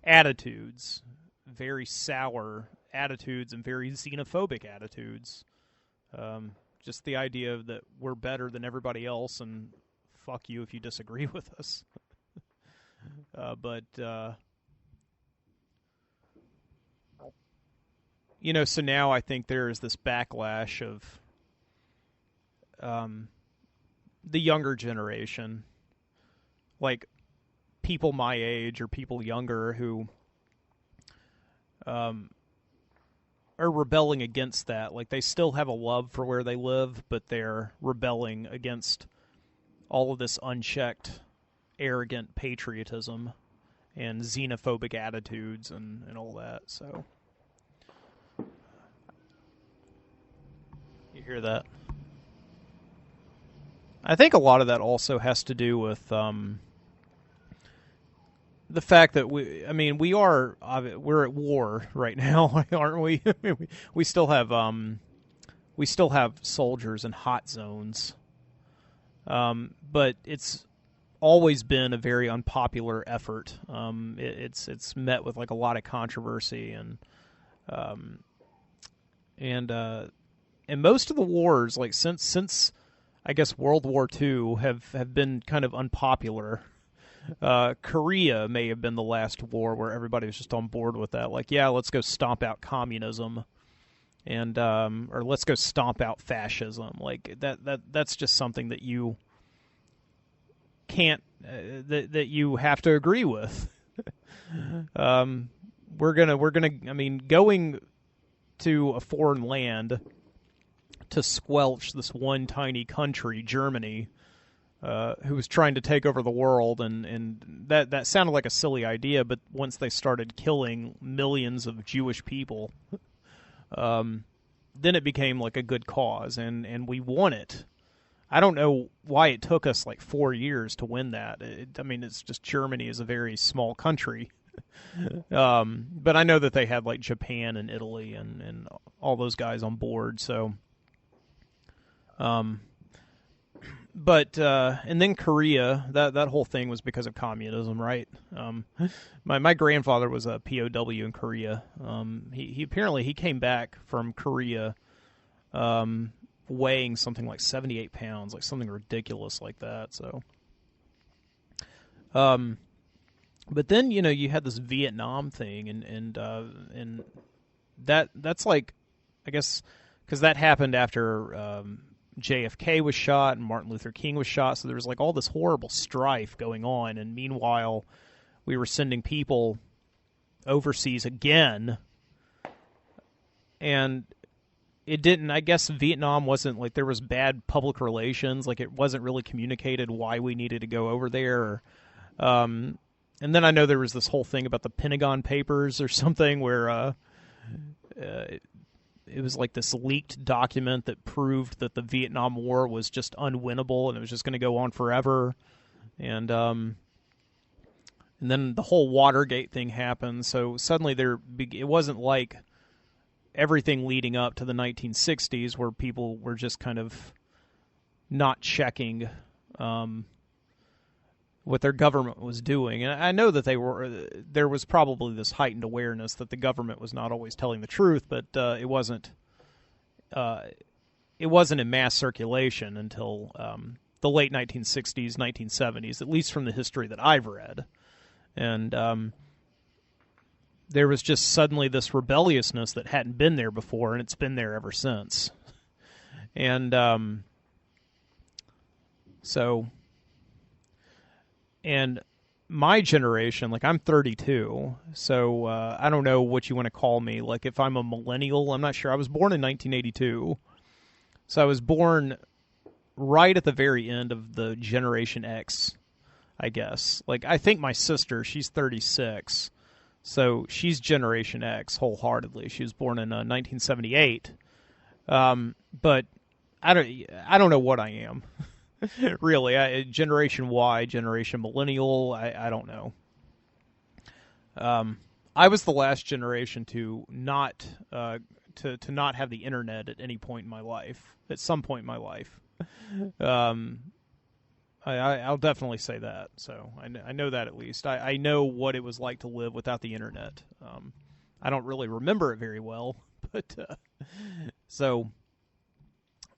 attitudes, very sour attitudes, and very xenophobic attitudes. Just the idea that we're better than everybody else, and fuck you if you disagree with us. So now I think there is this backlash of the younger generation, like people my age or people younger who are rebelling against that. Like they still have a love for where they live, but they're rebelling against all of this unchecked, arrogant patriotism and xenophobic attitudes and all that. So you hear that? I think a lot of that also has to do with the fact that we're at war right now, aren't we? we still have soldiers in hot zones, but it's always been a very unpopular effort. It's met with like a lot of controversy, and most of the wars, like since I guess World War II, have been kind of unpopular. Korea may have been the last war where everybody was just on board with that. Like, yeah, let's go stomp out communism, and or let's go stomp out fascism. Like that's just something that you can't that you have to agree with. We're gonna. I mean, going to a foreign land to squelch this one tiny country, Germany, who was trying to take over the world, and that sounded like a silly idea, but once they started killing millions of Jewish people, then it became like a good cause, and we won it. I don't know why it took us like 4 years to win that. It's just Germany is a very small country. But I know that they had like Japan and Italy and all those guys on board, so But and then Korea, that whole thing was because of communism, right? My grandfather was a POW in Korea. He apparently came back from Korea weighing something like 78 pounds, like something ridiculous like that. So, but then you had this Vietnam thing, and that's like, I guess, because that happened after JFK was shot and Martin Luther King was shot, so there was like all this horrible strife going on, and meanwhile we were sending people overseas again, and it didn't, I guess Vietnam wasn't, like, there was bad public relations, like it wasn't really communicated why we needed to go over there. And then I know there was this whole thing about the Pentagon Papers or something where it was like this leaked document that proved that the Vietnam War was just unwinnable and it was just going to go on forever. And then the whole Watergate thing happened. So suddenly it wasn't like everything leading up to the 1960s where people were just kind of not checking what their government was doing. And I know that there was probably this heightened awareness that the government was not always telling the truth, but it wasn't in mass circulation until the late 1960s, 1970s, at least from the history that I've read. And there was just suddenly this rebelliousness that hadn't been there before, and it's been there ever since. And and my generation, like, I'm 32, so I don't know what you want to call me. Like, if I'm a millennial, I'm not sure. I was born in 1982, so I was born right at the very end of the Generation X, I guess. Like, I think my sister, she's 36, so she's Generation X wholeheartedly. She was born in 1978, but I don't know what I am. Really, Generation Y, Generation Millennial, I don't know. I was the last generation to not to not have the internet at any point in my life. At some point in my life, I'll definitely say that. So I know that at least. I know what it was like to live without the internet. I don't really remember it very well, but so.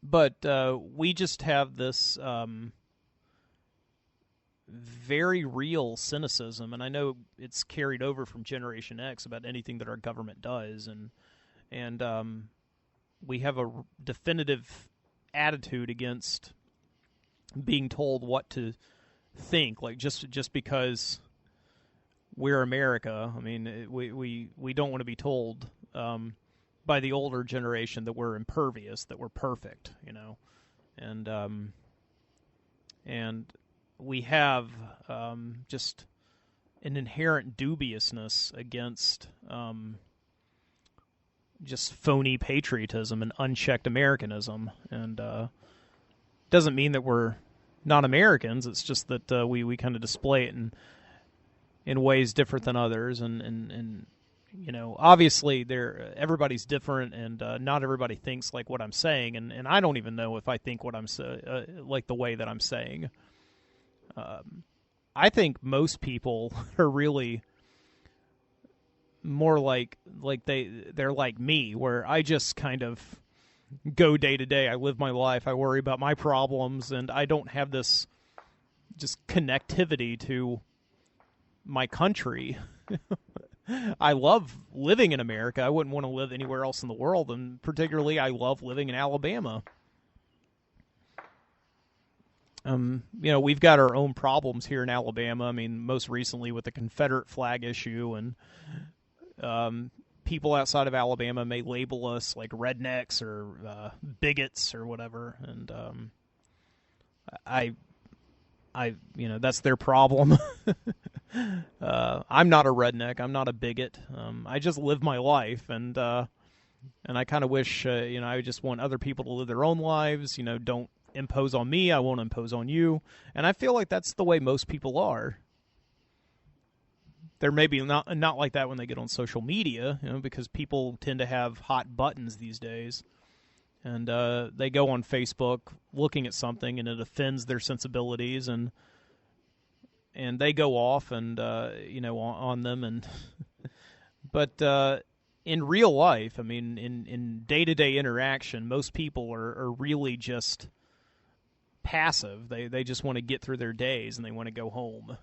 But we just have this very real cynicism, and I know it's carried over from Generation X about anything that our government does, and we have a definitive attitude against being told what to think. Like just because we're America, I mean, we don't want to be told. By the older generation that we're impervious, that we're perfect, and we have just an inherent dubiousness against just phony patriotism and unchecked Americanism, and doesn't mean that we're not Americans. It's just that we kind of display it in ways different than others, and obviously everybody's different, and not everybody thinks like what I'm saying, and I don't even know if I think what I'm like the way that I'm saying. I think most people are really more like they're like me, where I just kind of go day to day. I live my life. I worry about my problems, and I don't have this just connectivity to my country. I love living in America. I wouldn't want to live anywhere else in the world, and particularly I love living in Alabama. We've got our own problems here in Alabama. I mean, most recently with the Confederate flag issue, and people outside of Alabama may label us like rednecks or bigots or whatever, and that's their problem. I'm not a redneck. I'm not a bigot. I just live my life, and I kind of wish, I just want other people to live their own lives. Don't impose on me. I won't impose on you. And I feel like that's the way most people are. They're maybe not like that when they get on social media, because people tend to have hot buttons these days. and they go on Facebook looking at something, and it offends their sensibilities, and they go off and on them, and but in real life, I mean, in day-to-day interaction, most people are really just passive. They just want to get through their days, and they want to go home,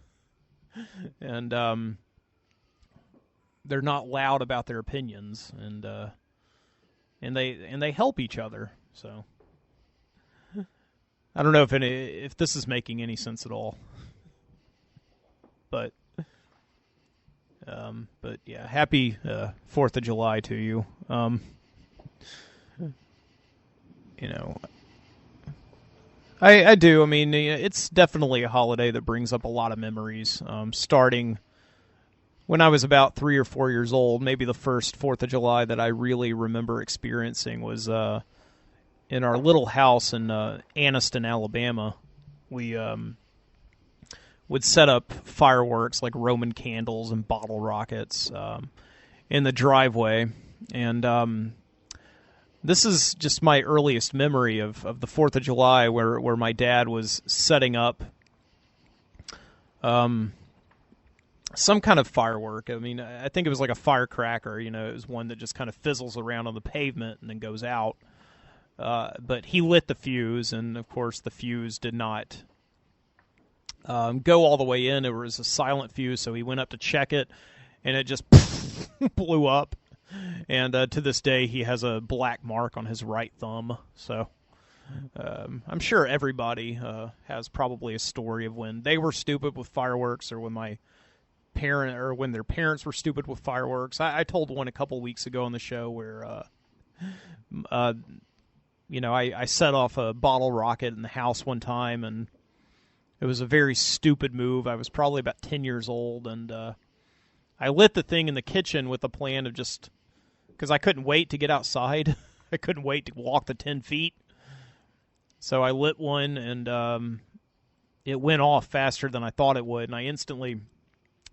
and they're not loud about their opinions, and they help each other. So I don't know if this is making any sense at all, but yeah, happy 4th of July to you. I do. I mean, it's definitely a holiday that brings up a lot of memories. Starting when I was about 3 or 4 years old, maybe the first 4th of July that I really remember experiencing was in our little house in Anniston, Alabama. We would set up fireworks like Roman candles and bottle rockets in the driveway. And this is just my earliest memory of the 4th of July where my dad was setting up some kind of firework. I mean, I think it was like a firecracker. It was one that just kind of fizzles around on the pavement and then goes out. But he lit the fuse, and of course the fuse did not go all the way in. It was a silent fuse, so he went up to check it, and it just blew up. And to this day, he has a black mark on his right thumb. So I'm sure everybody has probably a story of when they were stupid with fireworks, or when when their parents were stupid with fireworks. I told one a couple weeks ago on the show where I set off a bottle rocket in the house one time, and it was a very stupid move. I was probably about 10 years old, and I lit the thing in the kitchen with the plan of just, because I couldn't wait to get outside. I couldn't wait to walk the 10 feet. So I lit one, and it went off faster than I thought it would, and I instantly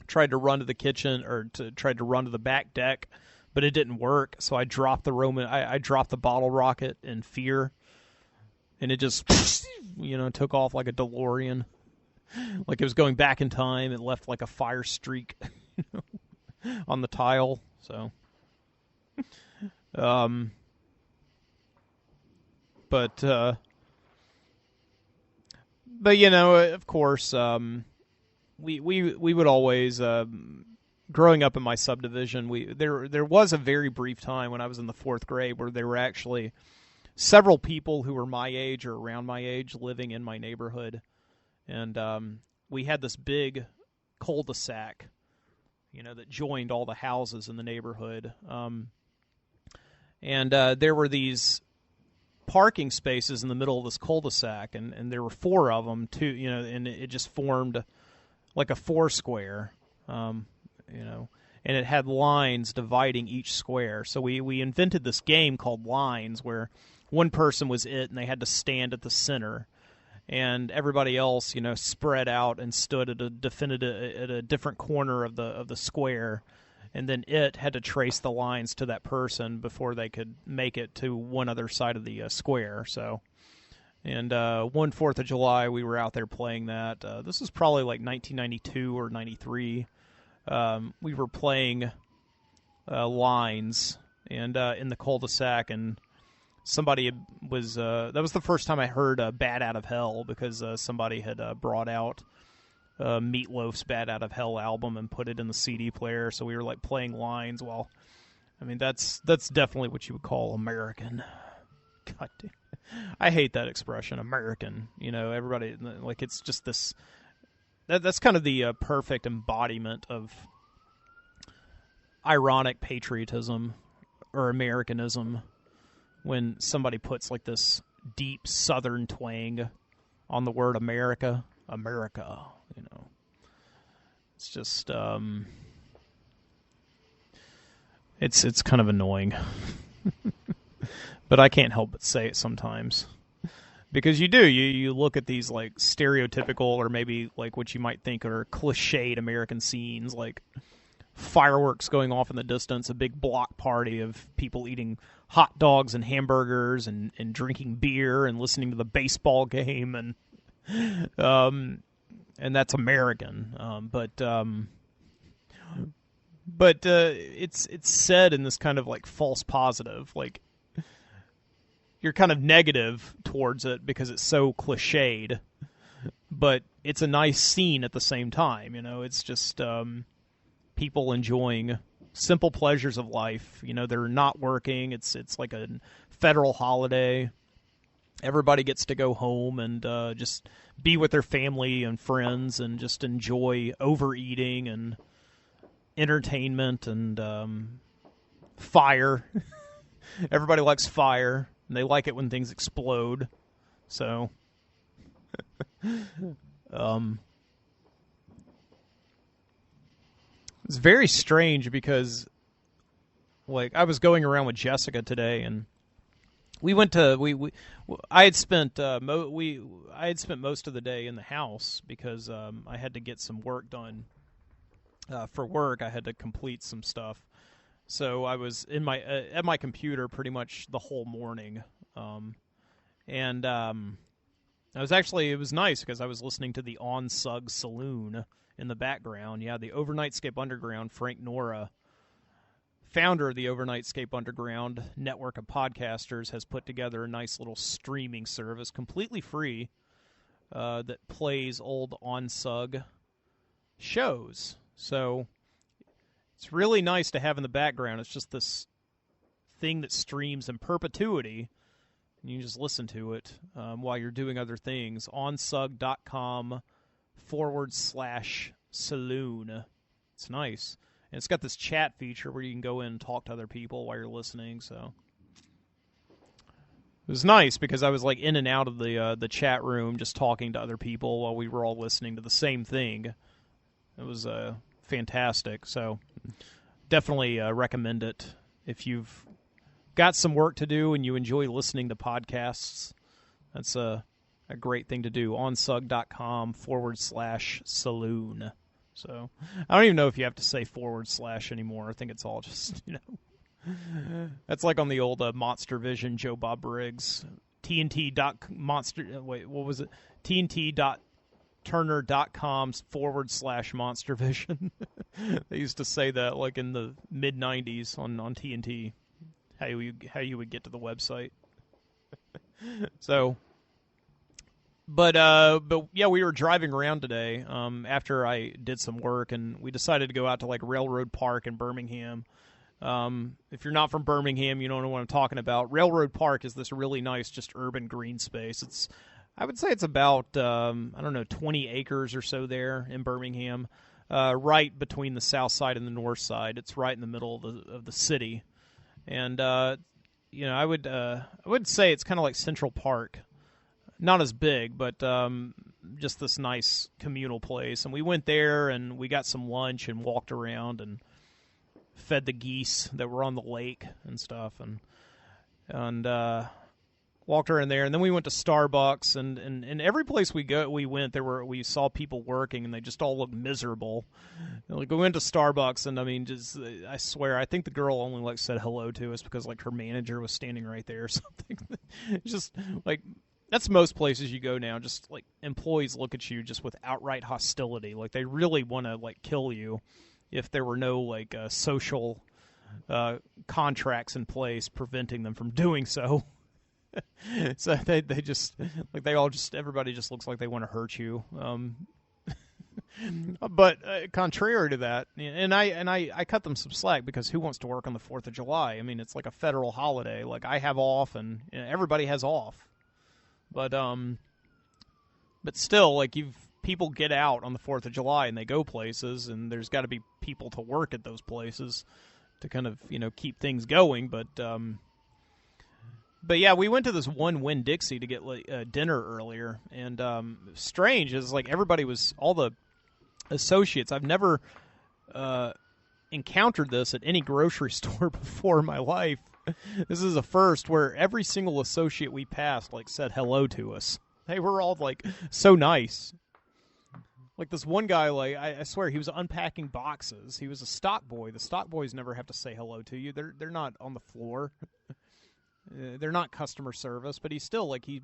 tried to run to the kitchen, or tried to run to the back deck, but it didn't work. So I dropped I dropped the bottle rocket in fear, and it just took off like a DeLorean, like it was going back in time. It left like a fire streak on the tile. So but of course, we would always, growing up in my subdivision, there was a very brief time when I was in the 4th grade where there were actually several people who were my age or around my age living in my neighborhood, and we had this big cul-de-sac, that joined all the houses in the neighborhood, and there were these parking spaces in the middle of this cul-de-sac, and there were 4 of them too, and it just formed like a 4 square, and it had lines dividing each square. So we invented this game called Lines, where one person was it, and they had to stand at the center, and everybody else, spread out and stood at a different corner of the square, and then it had to trace the lines to that person before they could make it to one other side of the square. So, and one 4th of July, we were out there playing that. This was probably like 1992 or 93. We were playing Lines, and in the cul-de-sac, and somebody was that was the first time I heard Bad Out of Hell, because somebody had brought out Meatloaf's Bad Out of Hell album and put it in the CD player. So we were like playing Lines. Well, I mean, that's definitely what you would call American. God damn. I hate that expression, American. Everybody, like, it's just this. That's kind of the perfect embodiment of ironic patriotism or Americanism, when somebody puts like this deep Southern twang on the word America. America, it's just it's kind of annoying. But I can't help but say it sometimes, because you look at these like stereotypical, or maybe like what you might think are cliched American scenes, like fireworks going off in the distance, a big block party of people eating hot dogs and hamburgers and drinking beer and listening to the baseball game, and that's American. But it's said in this kind of like false positive, like you're kind of negative towards it because it's so cliched, but it's a nice scene at the same time. It's just people enjoying simple pleasures of life. They're not working. It's like a federal holiday. Everybody gets to go home and just be with their family and friends and just enjoy overeating and entertainment and fire. Everybody likes fire, and they like it when things explode. So, it's very strange because, like, I was going around with Jessica today, and we went to I had spent most of the day in the house because I had to get some work done. For work, I had to complete some stuff, so I was in at my computer pretty much the whole morning, and it was nice because I was listening to the On Sug Saloon in the background. Yeah, the Overnightscape Underground, Frank Nora, founder of the Overnightscape Underground network of podcasters, has put together a nice little streaming service, completely free, that plays old On Sug shows. So it's really nice to have in the background. It's just this thing that streams in perpetuity, and you just listen to it while you're doing other things. onsug.com/saloon. It's nice. And it's got this chat feature where you can go in and talk to other people while you're listening. So it was nice because I was like in and out of the chat room just talking to other people while we were all listening to the same thing. It was fantastic. So definitely recommend it if you've got some work to do and you enjoy listening to podcasts. That's a great thing to do. onsug.com/saloon. So I don't even know if you have to say / anymore. I think it's all just, that's like on the old Monster Vision, Joe Bob Briggs. TNT.turner.com/Monster Vision. They used to say that like in the mid 90s on TNT, how you would get to the website. So, but yeah, we were driving around today after I did some work, and we decided to go out to like Railroad Park in Birmingham. If you're not from Birmingham, you don't know what I'm talking about. Railroad Park is this really nice, just urban green space. I would say it's about 20 acres or so there in Birmingham, right between the south side and the north side. It's right in the middle of the city, and I would say it's kind of like Central Park. Not as big, but just this nice communal place. And we went there, and we got some lunch and walked around and fed the geese that were on the lake and stuff, and walked around there. And then we went to Starbucks, and every place we went, we saw people working, and they just all looked miserable. Like, we went to Starbucks, and I mean, I swear, I think the girl only like said hello to us because like her manager was standing right there or something. Just like, that's most places you go now. Just like employees look at you just with outright hostility. Like they really want to like kill you if there were no like social contracts in place preventing them from doing so. So they just like everybody just looks like they want to hurt you. But contrary to that, and I cut them some slack because who wants to work on the 4th of July? I mean, it's like a federal holiday. Like I have off, and everybody has off. But still, like people get out on the 4th of July and they go places, and there's got to be people to work at those places to kind of keep things going. But yeah, we went to this one Winn-Dixie to get dinner earlier, and strange is like all the associates. I've never encountered this at any grocery store before in my life. This is a first where every single associate we passed like said hello to us. They were all like so nice. Like this one guy, like I swear he was unpacking boxes. He was a stock boy. The stock boys never have to say hello to you. They're not on the floor. they're not customer service, but he's still like, he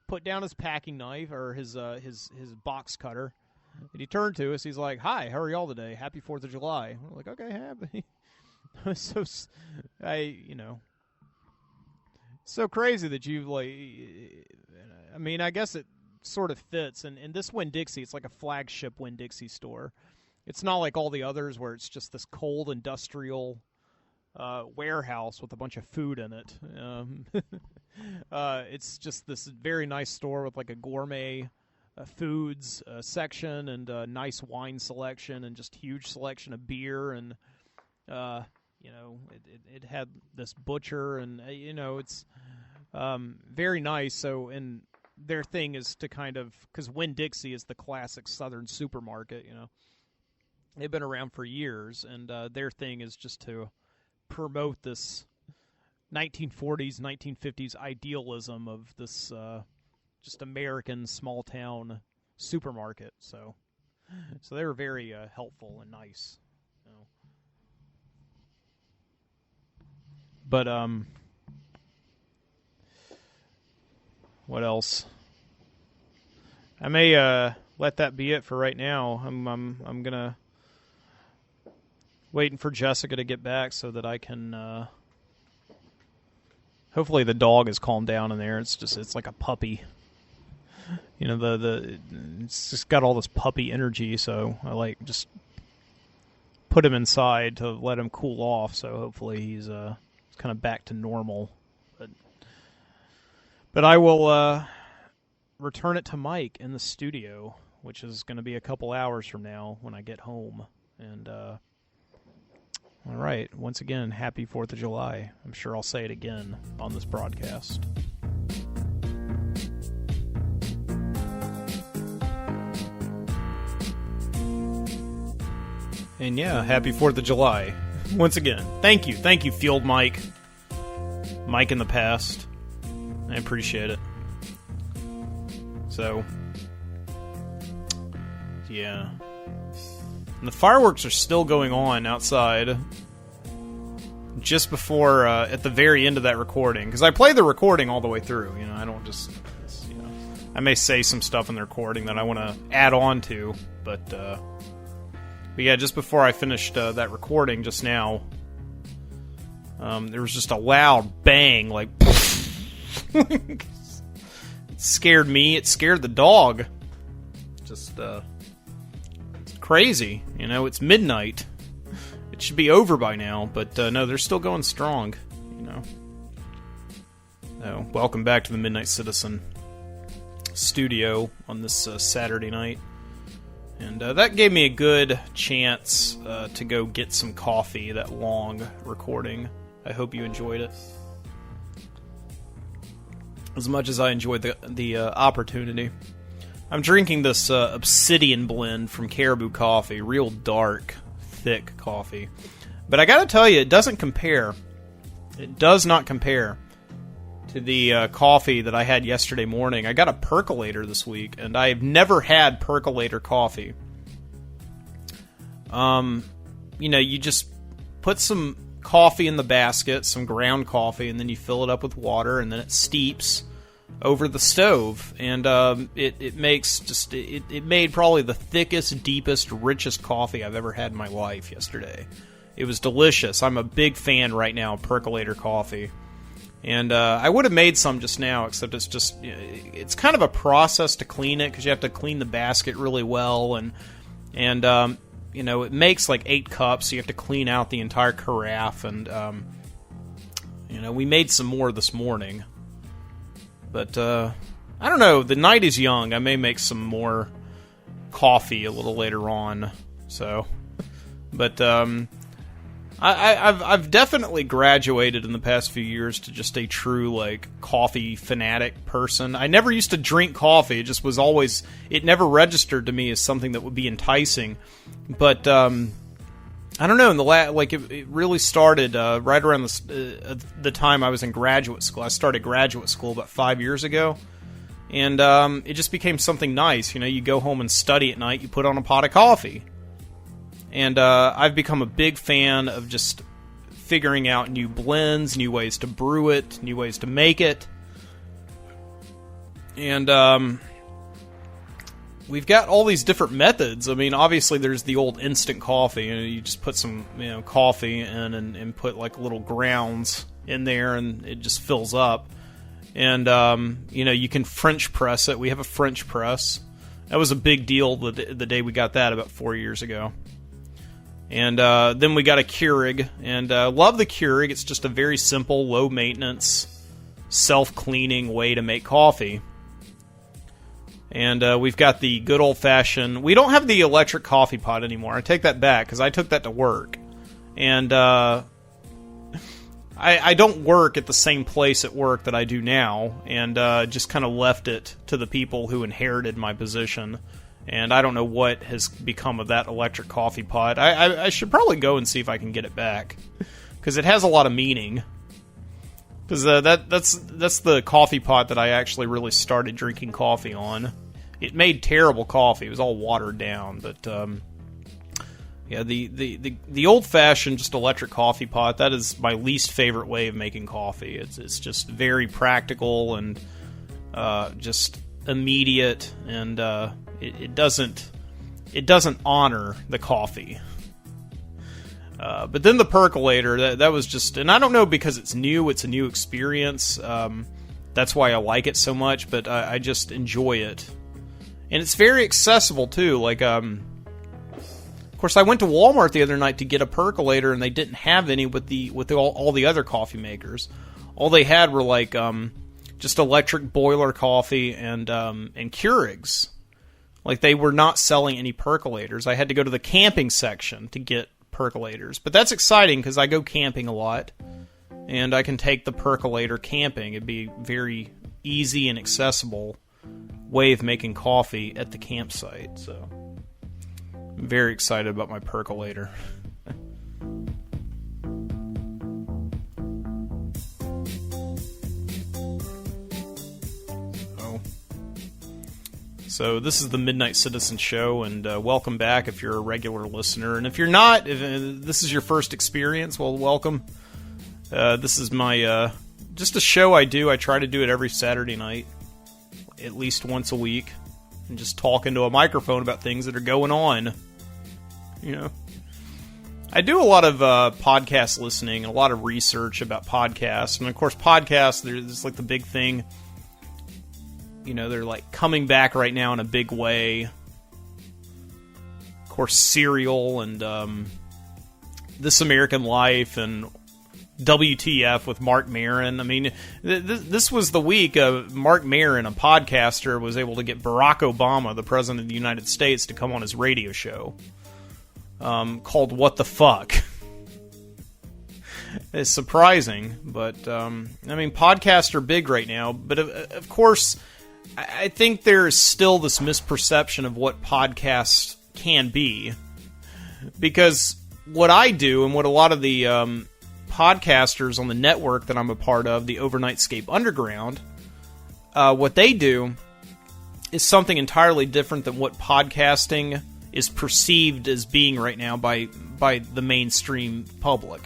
put down his packing knife or his box cutter, and he turned to us. He's like, "Hi, how are y'all today? Happy 4th of July." We're like, "Okay, happy." So so crazy that you like. I mean, I guess it sort of fits. And this Winn-Dixie, it's like a flagship Winn-Dixie store. It's not like all the others where it's just this cold industrial warehouse with a bunch of food in it. It's just this very nice store with like a gourmet foods section and a nice wine selection and just huge selection of beer. And it had this butcher, and it's very nice. So, and their thing is to kind of, because Winn-Dixie is the classic Southern supermarket. They've been around for years, and their thing is just to promote this 1940s, 1950s idealism of this just American small town supermarket. So they were very helpful and nice. But what else? I may let that be it for right now. I'm gonna waiting for Jessica to get back so that I can. Hopefully the dog has calmed down in there. It's like a puppy. It's just got all this puppy energy. So I like just put him inside to let him cool off. So hopefully he's kind of back to normal. But I will return it to Mike in the studio, which is going to be a couple hours from now when I get home. And all right, once again, happy 4th of July. I'm sure I'll say it again on this broadcast. And yeah, happy 4th of July. Once again, thank you, Field Mike. Mike in the past. I appreciate it. So, yeah. And the fireworks are still going on outside. Just before, at the very end of that recording. Because I play the recording all the way through. I don't just, I may say some stuff in the recording that I want to add on to. But yeah, just before I finished that recording just now, there was just a loud bang, like, it scared me, it scared the dog. Just, it's crazy, it's midnight. It should be over by now, but no, they're still going strong, So, welcome back to the Midnight Citizen studio on this Saturday night. And that gave me a good chance to go get some coffee, that long recording. I hope you enjoyed it as much as I enjoyed the opportunity. I'm drinking this Obsidian blend from Caribou Coffee, real dark, thick coffee. But I gotta tell you, it doesn't compare. It does not compare to the coffee that I had yesterday morning. I got a percolator this week, and I've never had percolator coffee. You just put some coffee in the basket, some ground coffee, and then you fill it up with water, and then it steeps over the stove, and it makes just it made probably the thickest, deepest, richest coffee I've ever had in my life yesterday. It was delicious. I'm a big fan right now of percolator coffee. And I would have made some just now, except it's kind of a process to clean it, because you have to clean the basket really well, and it makes like 8 cups, so you have to clean out the entire carafe, and we made some more this morning. But I don't know, the night is young. I may make some more coffee a little later on. So, but I've definitely graduated in the past few years to just a true, like, coffee fanatic person. I never used to drink coffee. It just was always, it never registered to me as something that would be enticing. But, I don't know, it really started right around the time I was in graduate school. I started graduate school about 5 years ago. And it just became something nice. You go home and study at night, you put on a pot of coffee. And I've become a big fan of just figuring out new blends, new ways to brew it, new ways to make it. And we've got all these different methods. I mean, obviously there's the old instant coffee. You just put some coffee in and put like little grounds in there, and it just fills up. And you can French press it. We have a French press. That was a big deal the day we got that about 4 years ago. And then we got a Keurig, and love the Keurig. It's just a very simple, low maintenance, self-cleaning way to make coffee. And we've got the good old-fashioned... We don't have the electric coffee pot anymore. I take that back, because I took that to work. And I don't work at the same place at work that I do now, and just kind of left it to the people who inherited my position. And I don't know what has become of that electric coffee pot. I should probably go and see if I can get it back, because it has a lot of meaning. Because that's the coffee pot that I actually really started drinking coffee on. It made terrible coffee. It was all watered down, but yeah, the old-fashioned just electric coffee pot, that is my least favorite way of making coffee. It's just very practical and just immediate, and it doesn't honor the coffee. But then the percolator, that was just... And I don't know, because it's a new experience. That's why I like it so much, but I just enjoy it. And it's very accessible, too. Like, of course, I went to Walmart the other night to get a percolator, and they didn't have any with all the other coffee makers. All they had were, like, just electric boiler coffee and Keurigs. Like, they were not selling any percolators. I had to go to the camping section to get percolators. But that's exciting, because I go camping a lot, and I can take the percolator camping. It'd be very easy and accessible way of making coffee at the campsite. So I'm very excited about my percolator. So this is the Midnight Citizen Show, and welcome back if you're a regular listener. And if you're not, if this is your first experience, well, welcome. This is my just a show I do. I try to do it every Saturday night, at least once a week, and just talk into a microphone about things that are going on. I do a lot of podcast listening and a lot of research about podcasts. And of course, podcasts, there's like the big thing. They're like coming back right now in a big way. Of course, Serial and This American Life and WTF with Mark Maron. I mean, this was the week Mark Maron, a podcaster, was able to get Barack Obama, the President of the United States, to come on his radio show called What the Fuck. It's surprising, but podcasts are big right now. But of course, I think there is still this misperception of what podcasts can be, because what I do and what a lot of the podcasters on the network that I'm a part of, the Overnightscape Underground, what they do is something entirely different than what podcasting is perceived as being right now by the mainstream public.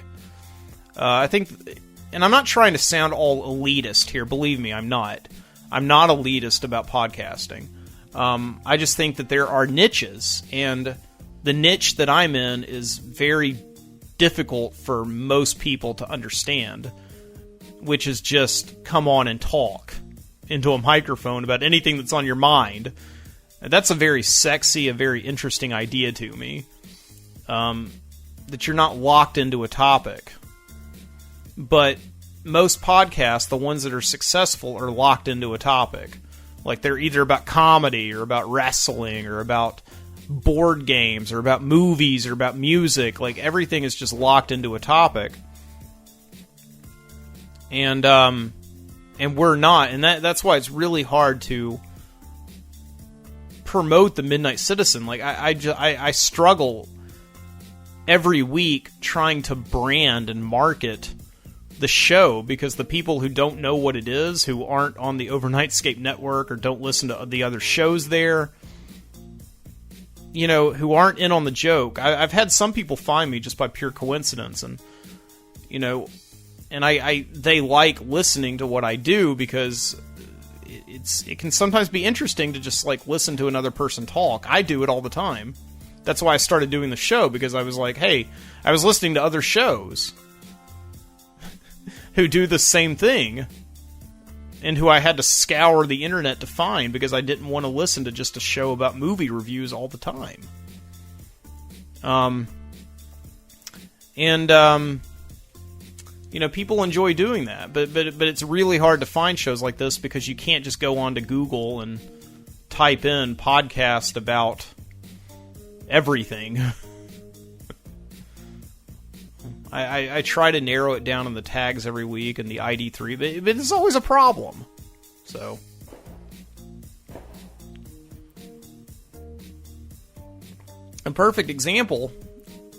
I think, and I'm not trying to sound all elitist here, believe me, I'm not. I'm not elitist about podcasting. I just think that there are niches, and the niche that I'm in is very difficult for most people to understand, which is just come on and talk into a microphone about anything that's on your mind. And that's a very sexy, a very interesting idea to me, that you're not locked into a topic. But most podcasts, the ones that are successful, are locked into a topic. Like, they're either about comedy or about wrestling or about board games or about movies or about music. Like, everything is just locked into a topic. And we're not. And that's why it's really hard to promote the Midnight Citizen. Like, I struggle every week trying to brand and market the show, because the people who don't know what it is, who aren't on the Overnightscape network or don't listen to the other shows there, who aren't in on the joke. I've had some people find me just by pure coincidence, and and they like listening to what I do because it can sometimes be interesting to just like listen to another person talk. I do it all the time. That's why I started doing the show, because I was like, hey, I was listening to other shows who do the same thing and who I had to scour the internet to find because I didn't want to listen to just a show about movie reviews all the time. People enjoy doing that, but it's really hard to find shows like this because you can't just go on to Google and type in podcast about everything. I try to narrow it down in the tags every week and the ID3, but it's always a problem. So a perfect example,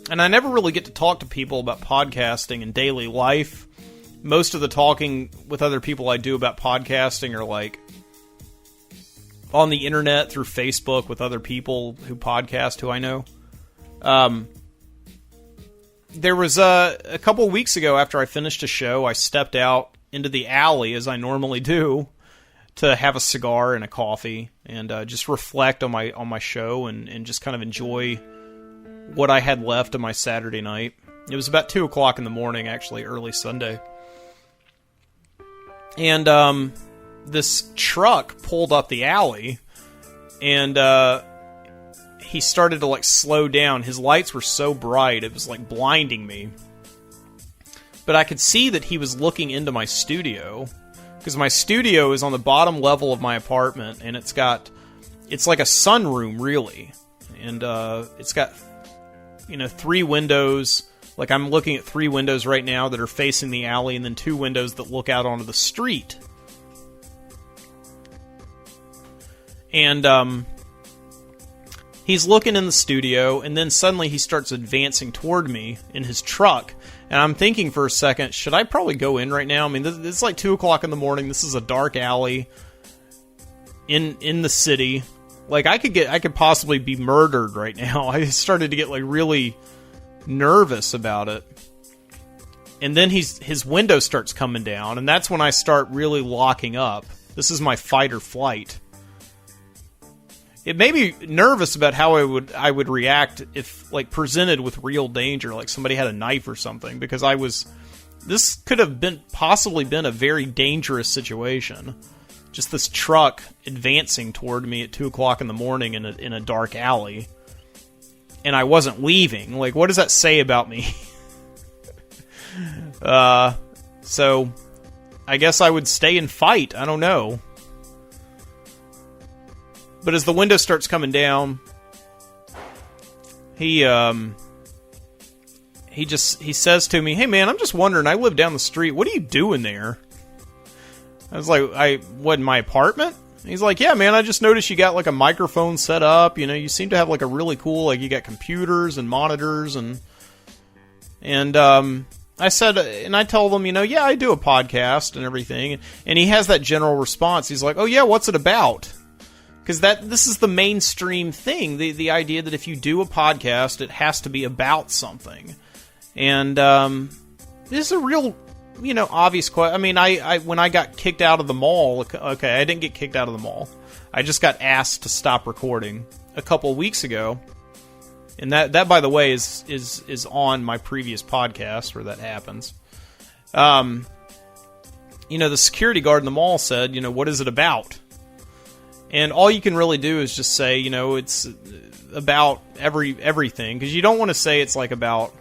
and I never really get to talk to people about podcasting in daily life. Most of the talking with other people I do about podcasting are like on the internet through Facebook with other people who podcast who I know. There was a couple weeks ago after I finished a show, I stepped out into the alley as I normally do to have a cigar and a coffee and just reflect on my show and just kind of enjoy what I had left of my Saturday night. It was about 2 o'clock in the morning, actually, early Sunday. And this truck pulled up the alley, and he started to like slow down. His lights were so bright, it was like blinding me. But I could see that he was looking into my studio, because my studio is on the bottom level of my apartment, and it's like a sunroom, really. And it's got 3 windows. Like, I'm looking at 3 windows right now that are facing the alley, and then 2 windows that look out onto the street. And he's looking in the studio, and then suddenly he starts advancing toward me in his truck. And I'm thinking for a second, should I probably go in right now? I mean, it's like 2 o'clock in the morning. This is a dark alley in the city. Like, I could possibly be murdered right now. I started to get like really nervous about it. And then his window starts coming down, and that's when I start really locking up. This is my fight or flight. It made me nervous about how I would react if like presented with real danger, like somebody had a knife or something, because this could have possibly been a very dangerous situation. Just this truck advancing toward me at 2 o'clock in the morning in a dark alley. And I wasn't leaving. Like, what does that say about me? So I guess I would stay and fight. I don't know. But as the window starts coming down, he says to me, "Hey man, I'm just wondering, I live down the street. What are you doing there?" I was like, what, in my apartment? He's like, "Yeah, man, I just noticed you got like a microphone set up. You seem to have like a really cool, like you got computers and monitors and I said, and I told him, yeah, I do a podcast and everything. And he has that general response. He's like, "Oh yeah, what's it about?" Because this is the mainstream thing, the idea that if you do a podcast, it has to be about something. And this is a real, obvious question. I mean, I when I got kicked out of the mall, okay, I didn't get kicked out of the mall. I just got asked to stop recording a couple weeks ago. And that by the way, is on my previous podcast where that happens. The security guard in the mall said, "What is it about?" And all you can really do is just say, it's about everything. Because you don't want to say it's like about,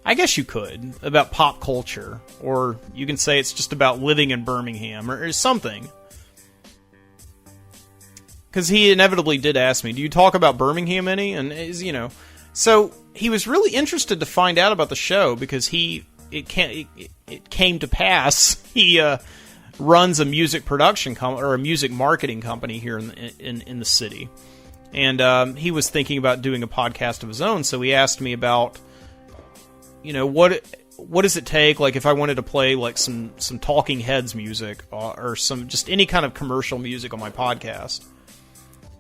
I guess you could, about pop culture. Or you can say it's just about living in Birmingham or something. Because he inevitably did ask me, "Do you talk about Birmingham any?" And, so he was really interested to find out about the show because it came to pass. He runs a music production or a music marketing company here in the city, and he was thinking about doing a podcast of his own. So he asked me about, what does it take, like if I wanted to play like some Talking Heads music or some just any kind of commercial music on my podcast.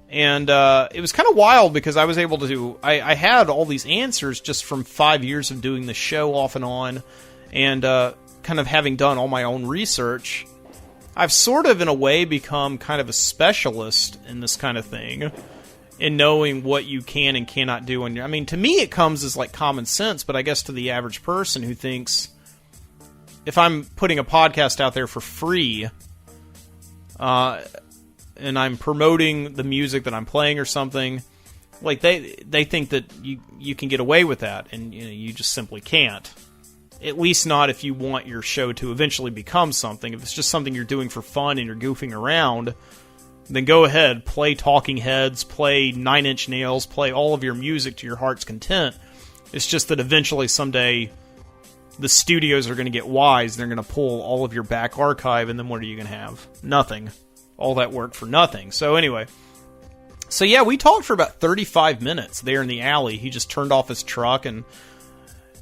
And it was kind of wild because I was able to I had all these answers just from 5 years of doing the show off and on. And kind of having done all my own research, I've sort of, in a way, become kind of a specialist in this kind of thing, in knowing what you can and cannot do. I mean, to me, it comes as like common sense, but I guess to the average person who thinks, if I'm putting a podcast out there for free, and I'm promoting the music that I'm playing or something, like they think that you can get away with that, and you just simply can't. At least not if you want your show to eventually become something. If it's just something you're doing for fun and you're goofing around, then go ahead, play Talking Heads, play Nine Inch Nails, play all of your music to your heart's content. It's just that eventually someday the studios are going to get wise, they're going to pull all of your back archive, and then what are you going to have? Nothing. All that work for nothing. So anyway, yeah, we talked for about 35 minutes there in the alley. He just turned off his truck, and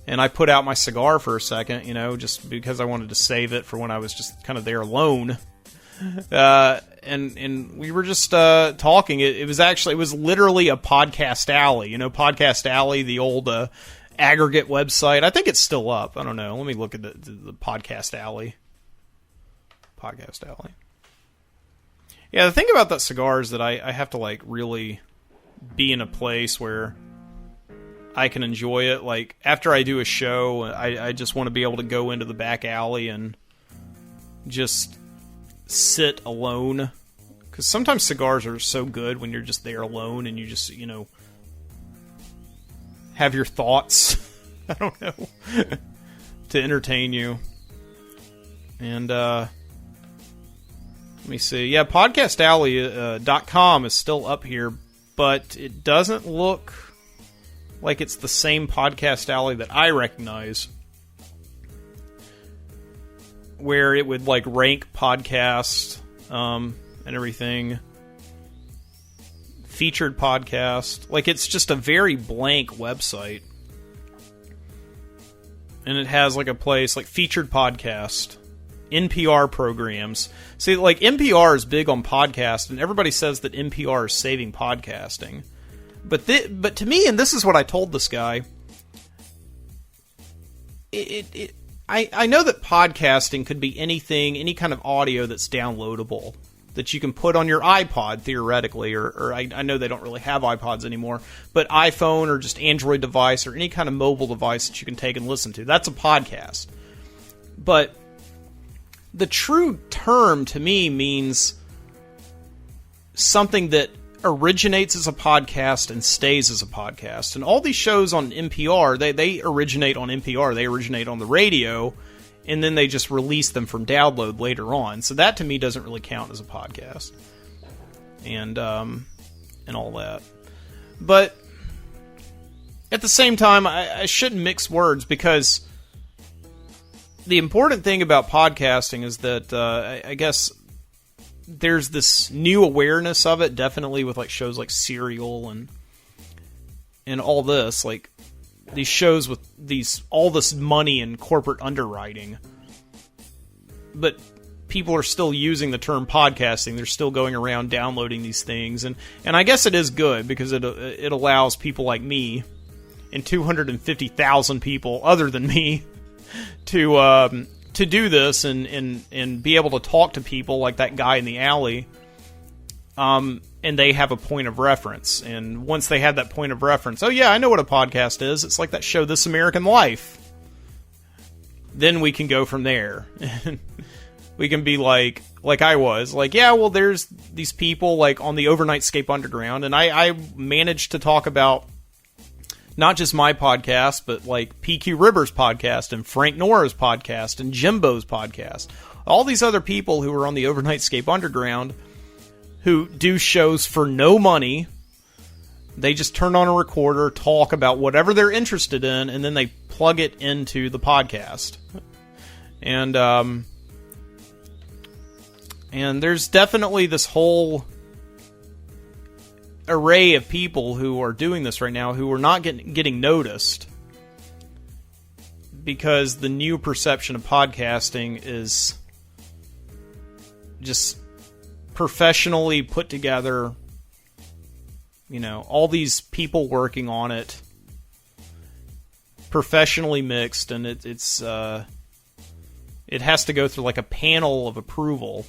I put out my cigar for a second, just because I wanted to save it for when I was just kind of there alone. And we were just talking. It was literally a podcast alley. Podcast Alley, the old aggregate website. I think it's still up. I don't know. Let me look at the Podcast Alley. Podcast Alley. Yeah, the thing about that cigar is that I have to like really be in a place where I can enjoy it. Like after I do a show, I just want to be able to go into the back alley and just sit alone, because sometimes cigars are so good when you're just there alone and you just have your thoughts I don't know to entertain you. And let me see, yeah, podcastalley.com is still up here, but it doesn't look like it's the same Podcast Alley that I recognize, where it would like rank podcasts and everything. Featured podcast. Like, it's just a very blank website. And it has like a place like featured podcast, NPR programs. See, like NPR is big on podcasts, and everybody says that NPR is saving podcasting. But to me, and this is what I told this guy, I know that podcasting could be anything, any kind of audio that's downloadable, that you can put on your iPod, theoretically, or I know they don't really have iPods anymore, but iPhone or just Android device or any kind of mobile device that you can take and listen to. That's a podcast. But the true term to me means something that originates as a podcast and stays as a podcast. And all these shows on NPR, they originate on NPR. They originate on the radio, and then they just release them from download later on. So that to me doesn't really count as a podcast. And all that. But at the same time, I shouldn't mix words, because the important thing about podcasting is that I guess there's this new awareness of it, definitely with like shows like Serial and all this, like these shows with all this money and corporate underwriting. But people are still using the term podcasting. They're still going around downloading these things, and I guess it is good, because it allows people like me and 250,000 people other than me to do this and be able to talk to people like that guy in the alley, and they have a point of reference. And once they have that point of reference, oh yeah, I know what a podcast is. It's like that show This American Life. Then we can go from there. We can be like I was, like, yeah, well, there's these people like on the Overnightscape Underground, and I managed to talk about not just my podcast, but like PQ Rivers' podcast and Frank Nora's podcast and Jimbo's podcast. All these other people who are on the Overnightscape Underground who do shows for no money. They just turn on a recorder, talk about whatever they're interested in, and then they plug it into the podcast. And there's definitely this whole array of people who are doing this right now who are not getting noticed, because the new perception of podcasting is just professionally put together, all these people working on it, professionally mixed, and it's it has to go through like a panel of approval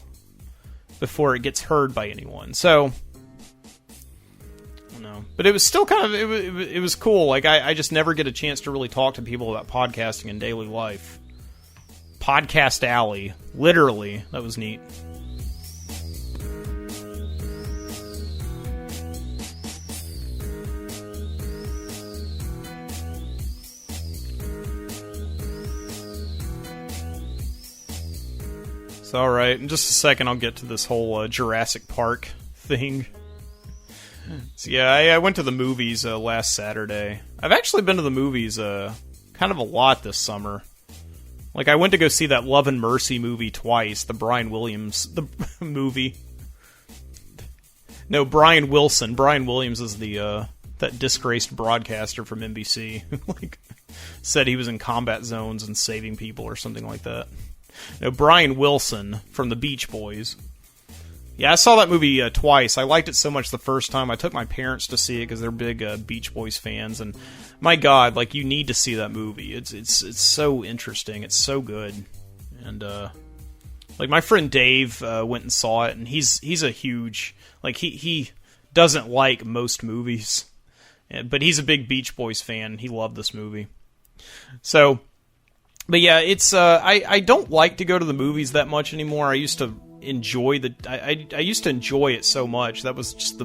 before it gets heard by anyone. So, no, but it was still kind of it was cool. Like I just never get a chance to really talk to people about podcasting in daily life. Podcast Alley, literally, that was neat. So, all right, in just a second, I'll get to this whole Jurassic Park thing. So, yeah, I went to the movies last Saturday. I've actually been to the movies kind of a lot this summer. Like, I went to go see that Love and Mercy movie twice, the Brian Williams movie. No, Brian Wilson. Brian Williams is the that disgraced broadcaster from NBC who like said he was in combat zones and saving people or something like that. No, Brian Wilson from the Beach Boys. Yeah, I saw that movie twice. I liked it so much the first time. I took my parents to see it because they're big Beach Boys fans, and my God, like, you need to see that movie. It's so interesting. It's so good, and like my friend Dave went and saw it, and he's a huge like he doesn't like most movies, but he's a big Beach Boys fan. And he loved this movie, so. But yeah, it's I don't like to go to the movies that much anymore. I used to enjoy I used to enjoy it so much. That was just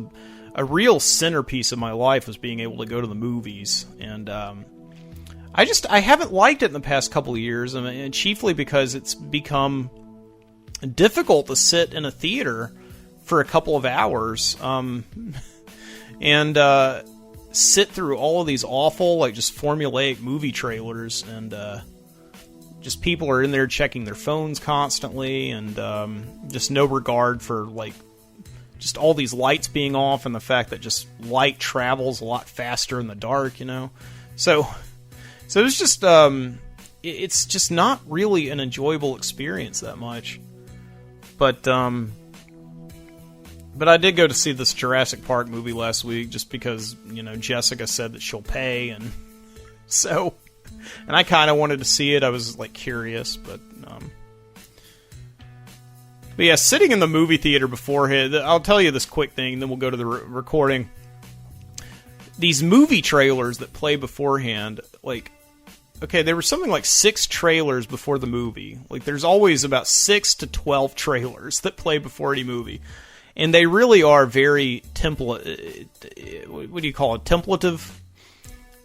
a real centerpiece of my life, was being able to go to the movies. And I haven't liked it in the past couple of years, and chiefly because it's become difficult to sit in a theater for a couple of hours and sit through all of these awful, like, just formulaic movie trailers, and just people are in there checking their phones constantly, and just no regard for, like, just all these lights being off, and the fact that just light travels a lot faster in the dark, you know? So it's just, it's just not really an enjoyable experience that much. But I did go to see this Jurassic Park movie last week, just because, you know, Jessica said that she'll pay, and so... And I kind of wanted to see it. I was, like, curious, but yeah, sitting in the movie theater beforehand, I'll tell you this quick thing, then we'll go to the recording. These movie trailers that play beforehand, like, okay, there were something like 6 trailers before the movie. Like, there's always about 6 to 12 trailers that play before any movie. And they really are very what do you call it? Templative?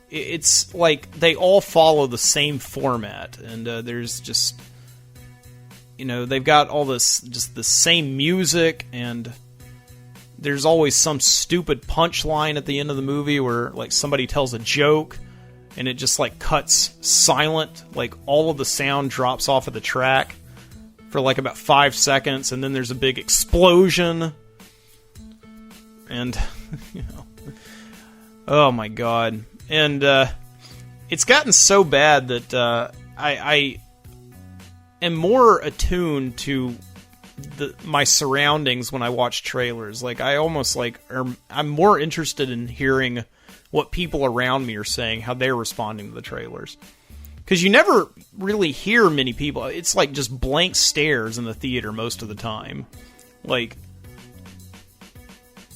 It's like they all follow the same format, and there's just, you know, they've got all this, just the same music, and there's always some stupid punchline at the end of the movie where, like, somebody tells a joke, and it just, like, cuts silent, like, all of the sound drops off of the track for, like, about 5 seconds, and then there's a big explosion, and, you know, oh my God. And it's gotten so bad that I am more attuned to my surroundings when I watch trailers. Like, I almost, like, I'm more interested in hearing what people around me are saying, how they're responding to the trailers. Because you never really hear many people. It's like just blank stares in the theater most of the time. Like,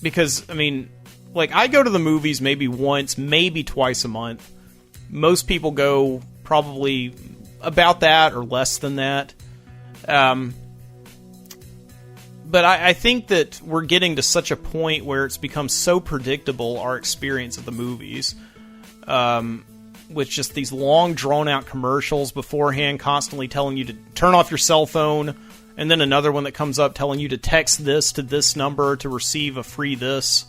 because, I mean... Like, I go to the movies maybe once, maybe twice a month. Most people go probably about that or less than that. But I think that we're getting to such a point where it's become so predictable, our experience at the movies, with just these long, drawn-out commercials beforehand constantly telling you to turn off your cell phone, and then another one that comes up telling you to text this to this number to receive a free this.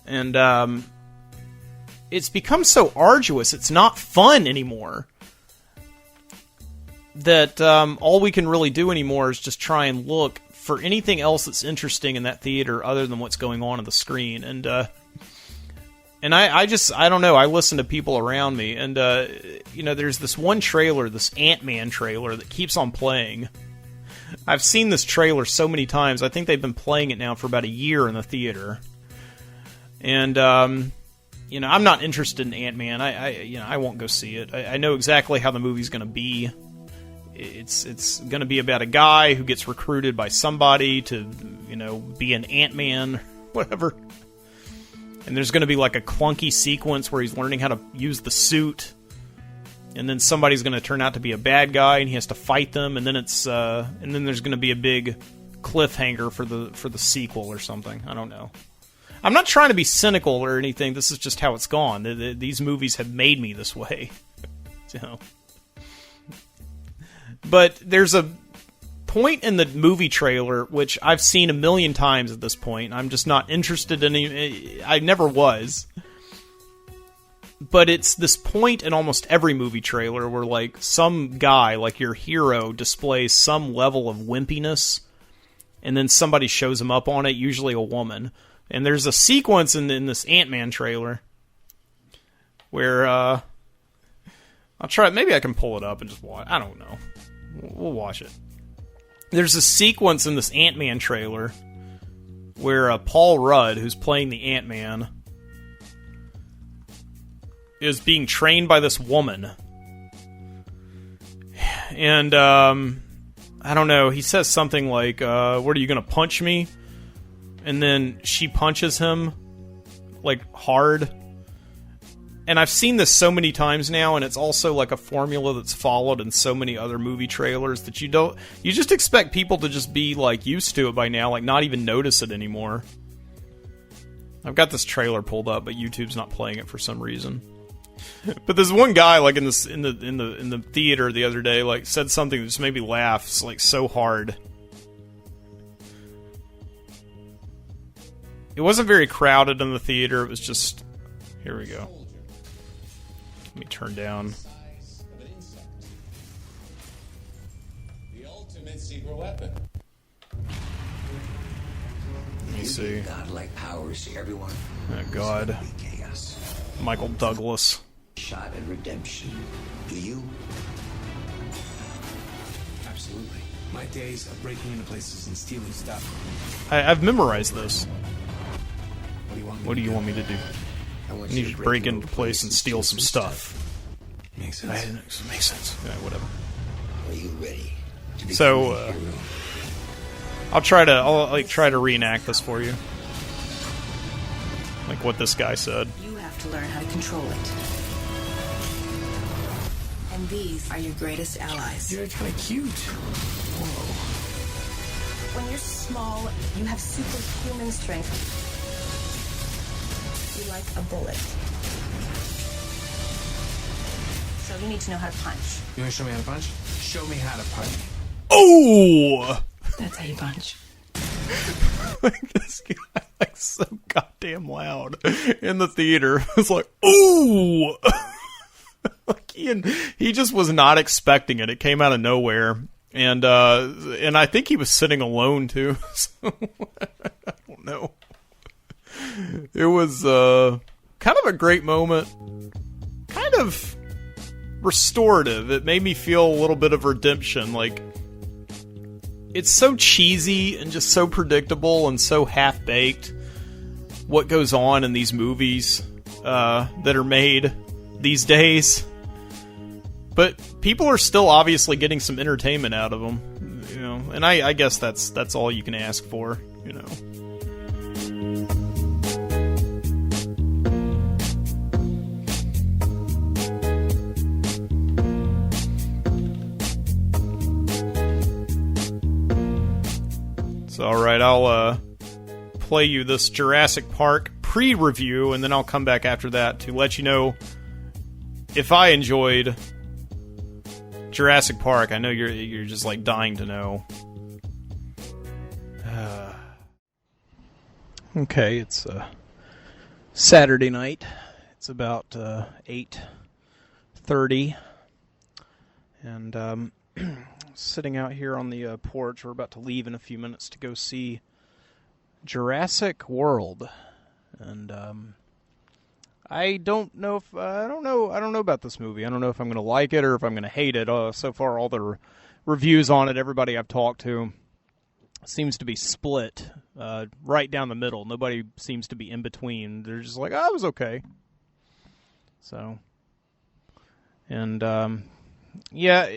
And it's become so arduous, it's not fun anymore, that all we can really do anymore is just try and look for anything else that's interesting in that theater other than what's going on the screen. And I don't know, I listen to people around me, and you know, there's this one trailer, this Ant-Man trailer, that keeps on playing. I've seen this trailer so many times. I think they've been playing it now for about a year in the theater. And, you know, I'm not interested in Ant-Man. I won't go see it. I know exactly how the movie's going to be. it's going to be about a guy who gets recruited by somebody to, be an Ant-Man, whatever. And there's going to be like a clunky sequence where he's learning how to use the suit, and then somebody's going to turn out to be a bad guy, and he has to fight them, and then and then there's going to be a big cliffhanger for the sequel or something. I don't know. I'm not trying to be cynical or anything. This is just how it's gone. These movies have made me this way. But there's a point in the movie trailer which I've seen a million times at this point. I'm just not interested in it. I never was. But it's this point in almost every movie trailer where, like, some guy, like your hero, displays some level of wimpiness, and then somebody shows him up on it, usually a woman. And there's a sequence in this Ant-Man trailer where, I'll try, maybe I can pull it up and just watch. I don't know. We'll watch it. There's a sequence in this Ant-Man trailer where Paul Rudd, who's playing the Ant-Man, is being trained by this woman. And, I don't know, he says something like, what, are you gonna punch me? And then she punches him, like, hard. And I've seen this so many times now, and it's also like a formula that's followed in so many other movie trailers that you just expect people to just be, like, used to it by now, like, not even notice it anymore. I've got this trailer pulled up, but YouTube's not playing it for some reason. But there's one guy, like, in the theater the other day, like, said something that just made me laugh, like, so hard. It wasn't very crowded in the theater. It was just... Here we go. Let me turn down. The ultimate secret weapon. Let me see. Godlike powers to everyone. Oh, God. Chaos. Michael Douglas. Shot at redemption. Do you? Absolutely. My days of breaking into places and stealing stuff. I've memorized this. What do you want me to do? I want You need to break into place and steal some stuff. Makes sense. Makes sense. Yeah, whatever. Are you ready to become So, a hero? I'll try to reenact this for you. Like what this guy said. You have to learn how to control it. And these are your greatest allies. You're kind of cute. When you're small, you have superhuman strength. You like a bullet. So you need to know how to punch. You want to show me how to punch? Show me how to punch. Oh! That's how you punch. Like this guy, like, so goddamn loud in the theater. It's like, ooh! Like he just was not expecting it. It came out of nowhere. And I think he was sitting alone too. So I don't know. It was kind of a great moment. Kind of restorative. It made me feel a little bit of redemption. Like, it's so cheesy and just so predictable and so half-baked what goes on in these movies that are made these days. But people are still obviously getting some entertainment out of them, you know. And I guess that's all you can ask for, you know. So, alright, I'll play you this Jurassic Park pre-review, and then I'll come back after that to let you know if I enjoyed Jurassic Park. I know you're just like dying to know. Okay, it's Saturday night. It's about 8:30, and sitting out here on the porch. We're about to leave in a few minutes to go see Jurassic World, and I don't know about this movie. I don't know if I'm going to like it or if I'm going to hate it. So far, all the reviews on it, everybody I've talked to seems to be split right down the middle. Nobody seems to be in between. They're just like, oh, it was okay. So, and yeah,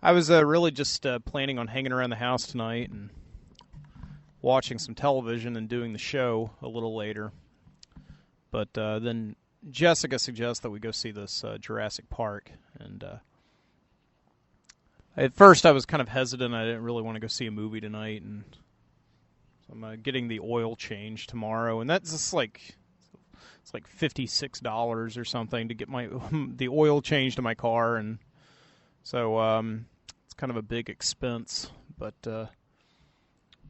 I was really just planning on hanging around the house tonight and watching some television and doing the show a little later. But then Jessica suggests that we go see this Jurassic Park. And at first I was kind of hesitant. I didn't really want to go see a movie tonight. And so I'm getting the oil change tomorrow. And that's just like... It's like $56 or something to get the oil changed to my car, and so it's kind of a big expense. But at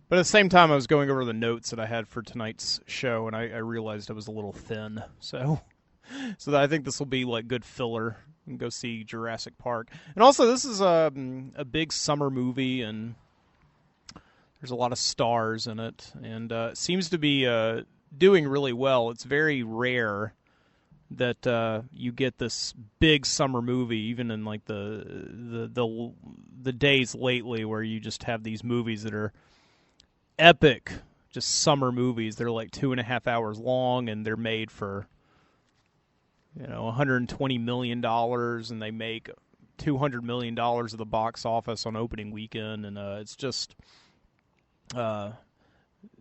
the same time, I was going over the notes that I had for tonight's show, and I realized I was a little thin. So I think this will be like good filler and go see Jurassic Park. And also, this is a big summer movie, and there's a lot of stars in it, and it seems to be doing really well. It's very rare that you get this big summer movie, even in like the days lately where you just have these movies that are epic, just summer movies. They're like 2.5 hours long, and they're made for $120 million, and they make $200 million at the box office on opening weekend, and it's just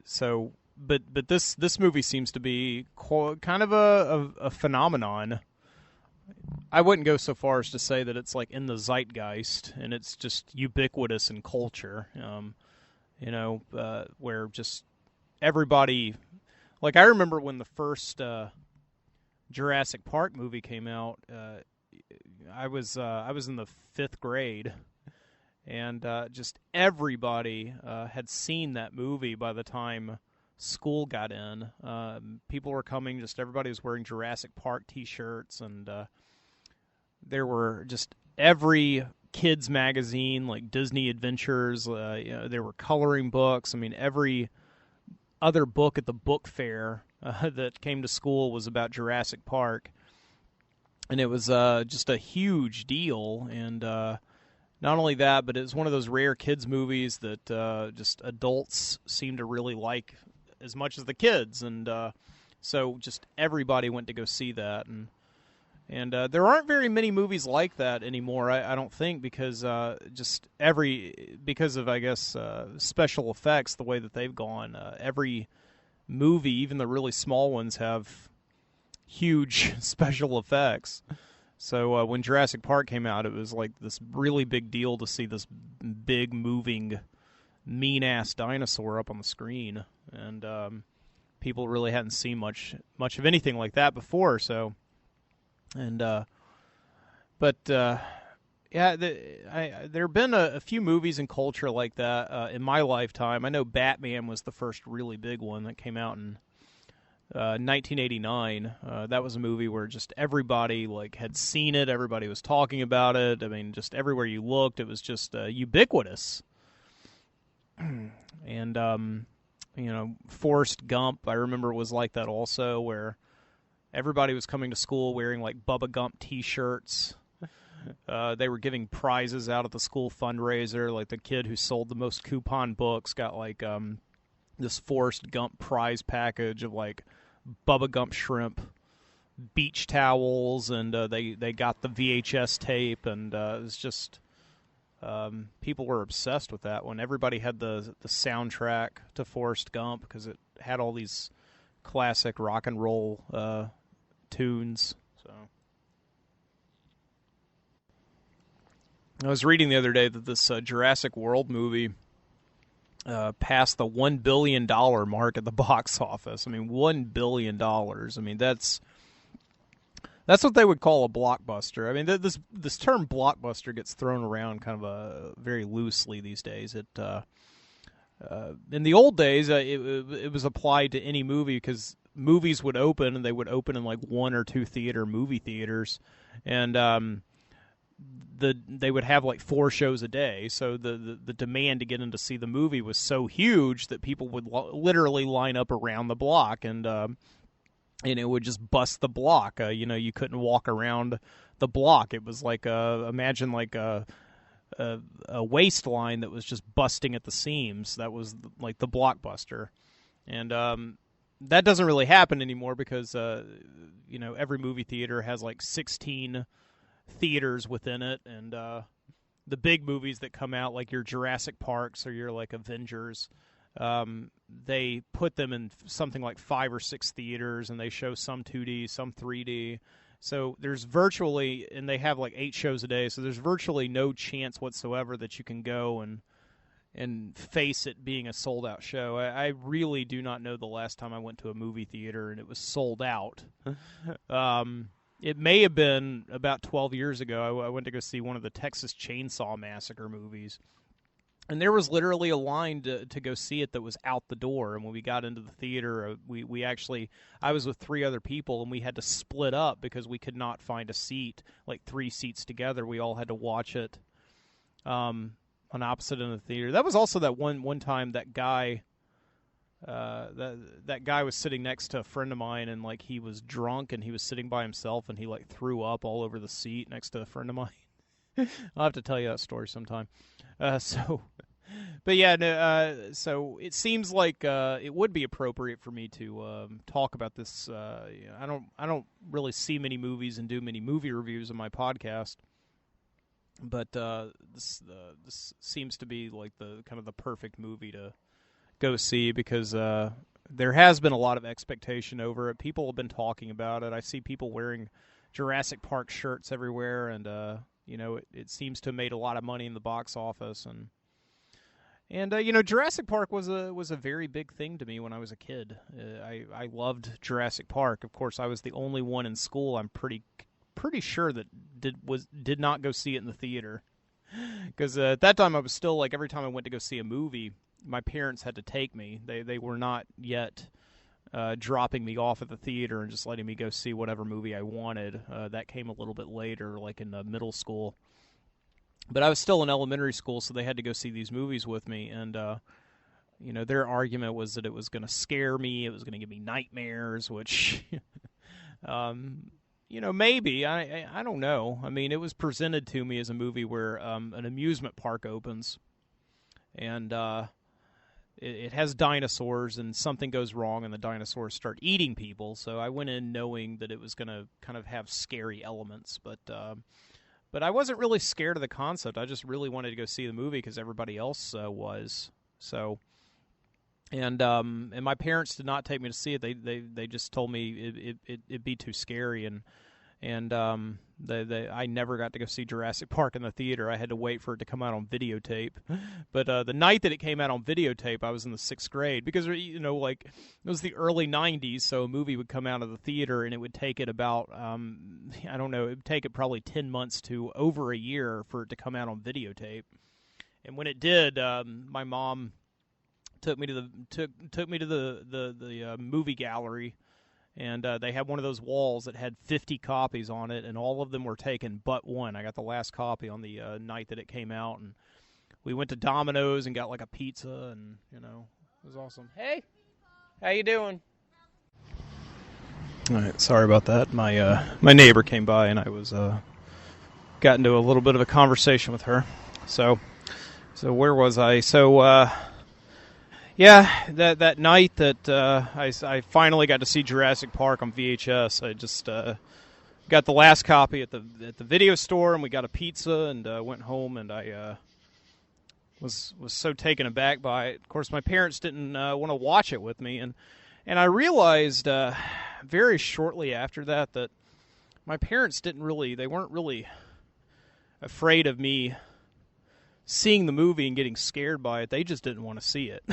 so. But this movie seems to be kind of a phenomenon. I wouldn't go so far as to say that it's like in the zeitgeist and it's just ubiquitous in culture. Where just everybody, like I remember when the first Jurassic Park movie came out. I was in the 5th grade, and just everybody had seen that movie by the time school got in. People were coming, just everybody was wearing Jurassic Park t-shirts, and there were just every kids magazine, like Disney Adventures, there were coloring books. I mean, every other book at the book fair that came to school was about Jurassic Park, and it was just a huge deal. And not only that, but it was one of those rare kids movies that just adults seem to really like as much as the kids, and so just everybody went to go see that, and there aren't very many movies like that anymore. I don't think, because because of I guess special effects, the way that they've gone. Every movie, even the really small ones, have huge special effects. So when Jurassic Park came out, it was like this really big deal to see this big moving mean-ass dinosaur up on the screen, and people really hadn't seen much of anything like that before. So, and yeah, there have been a few movies in culture like that in my lifetime. I know Batman was the first really big one that came out in 1989. That was a movie where just everybody had seen it. Everybody was talking about it. I mean, just everywhere you looked, it was just ubiquitous. And Forrest Gump, I remember, was like that also, where everybody was coming to school wearing like Bubba Gump t-shirts. They were giving prizes out at the school fundraiser. Like the kid who sold the most coupon books got like this Forrest Gump prize package of like Bubba Gump shrimp, beach towels, and they got the VHS tape, and it was just people were obsessed with that one. Everybody had the soundtrack to Forrest Gump because it had all these classic rock and roll tunes. So I was reading the other day that this Jurassic World movie passed the $1 billion mark at the box office. I mean, $1 billion. I mean, that's what they would call a blockbuster. I mean, this term blockbuster gets thrown around kind of very loosely these days. In the old days, it was applied to any movie, because movies would open, and they would open in like 1 or 2 movie theaters, and they would have like 4 shows a day. So the demand to get in to see the movie was so huge that people would literally line up around the block, and it would just bust the block. You couldn't walk around the block. It was like imagine like a waistline that was just busting at the seams. That was like the blockbuster, and that doesn't really happen anymore because every movie theater has like 16 theaters within it, and the big movies that come out, like your Jurassic Parks or your like Avengers, they put them in something like 5 or 6 theaters, and they show some 2D, some 3D. So there's virtually, and they have like 8 shows a day, so there's virtually no chance whatsoever that you can go and face it being a sold-out show. I really do not know the last time I went to a movie theater and it was sold out. It may have been about 12 years ago. I went to go see one of the Texas Chainsaw Massacre movies. And there was literally a line to go see it that was out the door. And when we got into the theater, we actually, I was with 3 other people, and we had to split up because we could not find a seat, like 3 seats together. We all had to watch it on opposite end of the theater. That was also that one time that guy, that guy was sitting next to a friend of mine, and like he was drunk, and he was sitting by himself, and he like threw up all over the seat next to a friend of mine. I'll have to tell you that story sometime. But yeah, no, so it seems like it would be appropriate for me to talk about this. I don't really see many movies and do many movie reviews on my podcast, but this seems to be like the kind of the perfect movie to go see because there has been a lot of expectation over it. People have been talking about it. I see people wearing Jurassic Park shirts everywhere, and it seems to have made a lot of money in the box office, and Jurassic Park was a very big thing to me when I was a kid. I loved Jurassic Park. Of course, I was the only one in school. I'm pretty sure that did not go see it in the theater, because at that time I was still like every time I went to go see a movie, my parents had to take me. They were not yet dropping me off at the theater and just letting me go see whatever movie I wanted. That came a little bit later, like in middle school. But I was still in elementary school, so they had to go see these movies with me. And, their argument was that it was going to scare me. It was going to give me nightmares, which, maybe. I don't know. I mean, it was presented to me as a movie where an amusement park opens. And it has dinosaurs, and something goes wrong, and the dinosaurs start eating people. So I went in knowing that it was going to kind of have scary elements, but I wasn't really scared of the concept. I just really wanted to go see the movie because everybody else was. So, and my parents did not take me to see it. They just told me it'd be too scary, and I never got to go see Jurassic Park in the theater. I had to wait for it to come out on videotape. But the night that it came out on videotape, I was in the 6th grade because it was the early 90s, so a movie would come out of the theater and it would take it about it would take it probably 10 months to over a year for it to come out on videotape. And when it did, my mom took me to the movie gallery. And they had one of those walls that had 50 copies on it, and all of them were taken but one. I got the last copy on the night that it came out, and we went to Domino's and got like a pizza, and it was awesome. Hey, how you doing? All right, sorry about that. My neighbor came by, and I was got into a little bit of a conversation with her. So where was I? Yeah, that night that I finally got to see Jurassic Park on VHS, I just got the last copy at the video store, and we got a pizza, and went home, and I was so taken aback by it. Of course, my parents didn't want to watch it with me, and I realized very shortly after that my parents they weren't really afraid of me seeing the movie and getting scared by it. They just didn't want to see it.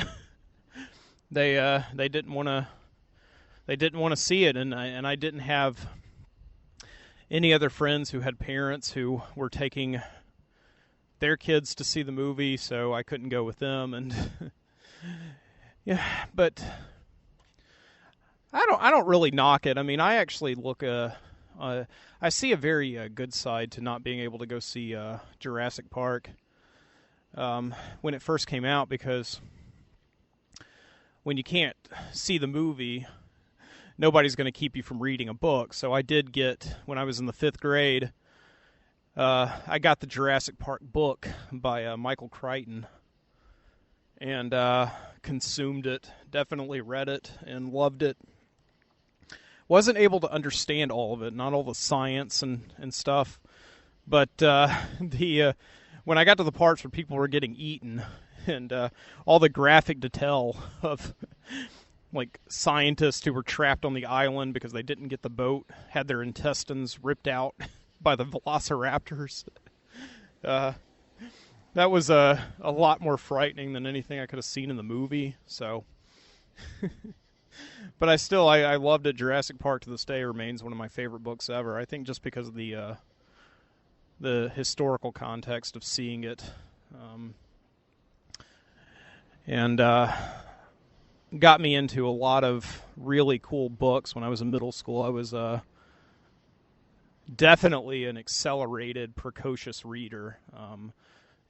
They didn't want to see it, and I didn't have any other friends who had parents who were taking their kids to see the movie, so I couldn't go with them. And yeah, but I don't really knock it. I mean, I actually look I see a very good side to not being able to go see Jurassic Park when it first came out, because when you can't see the movie, nobody's going to keep you from reading a book. So I did get, when I was in the 5th grade, I got the Jurassic Park book by Michael Crichton, and consumed it, definitely read it, and loved it. Wasn't able to understand all of it, not all the science and stuff, but when I got to the parts where people were getting eaten, and all the graphic detail of like scientists who were trapped on the island because they didn't get the boat, had their intestines ripped out by the velociraptors. That was a lot more frightening than anything I could have seen in the movie. So, but I loved it. Jurassic Park to this day remains one of my favorite books ever. I think just because of the historical context of seeing it, and got me into a lot of really cool books when I was in middle school. I was definitely an accelerated, precocious reader.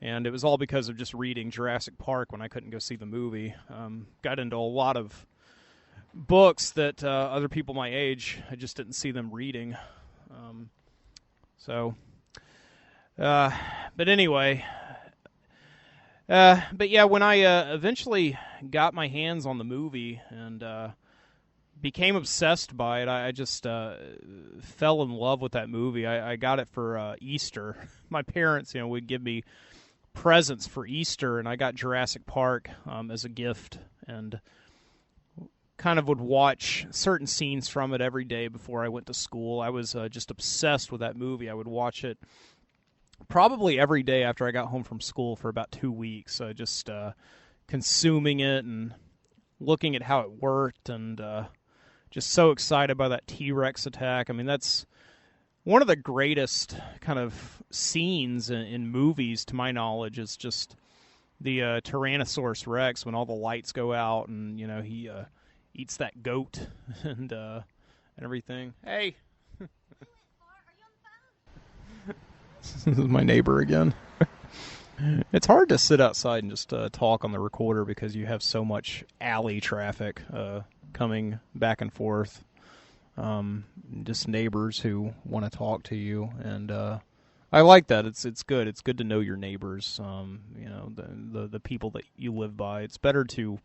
And it was all because of just reading Jurassic Park when I couldn't go see the movie. Got into a lot of books that other people my age, I just didn't see them reading. But anyway, but yeah, when I eventually got my hands on the movie and became obsessed by it, I just fell in love with that movie. I got it for Easter. My parents, would give me presents for Easter, and I got Jurassic Park as a gift, and kind of would watch certain scenes from it every day before I went to school. I was just obsessed with that movie. I would watch it probably every day after I got home from school for about 2 weeks, just consuming it and looking at how it worked, and just so excited by that T-Rex attack. I mean, that's one of the greatest kind of scenes in movies, to my knowledge, is just the Tyrannosaurus Rex when all the lights go out and he eats that goat and everything. Hey, this is my neighbor again. It's hard to sit outside and just talk on the recorder because you have so much alley traffic coming back and forth. Just neighbors who want to talk to you, and I like that. It's good. It's good to know your neighbors. The people that you live by. It's better to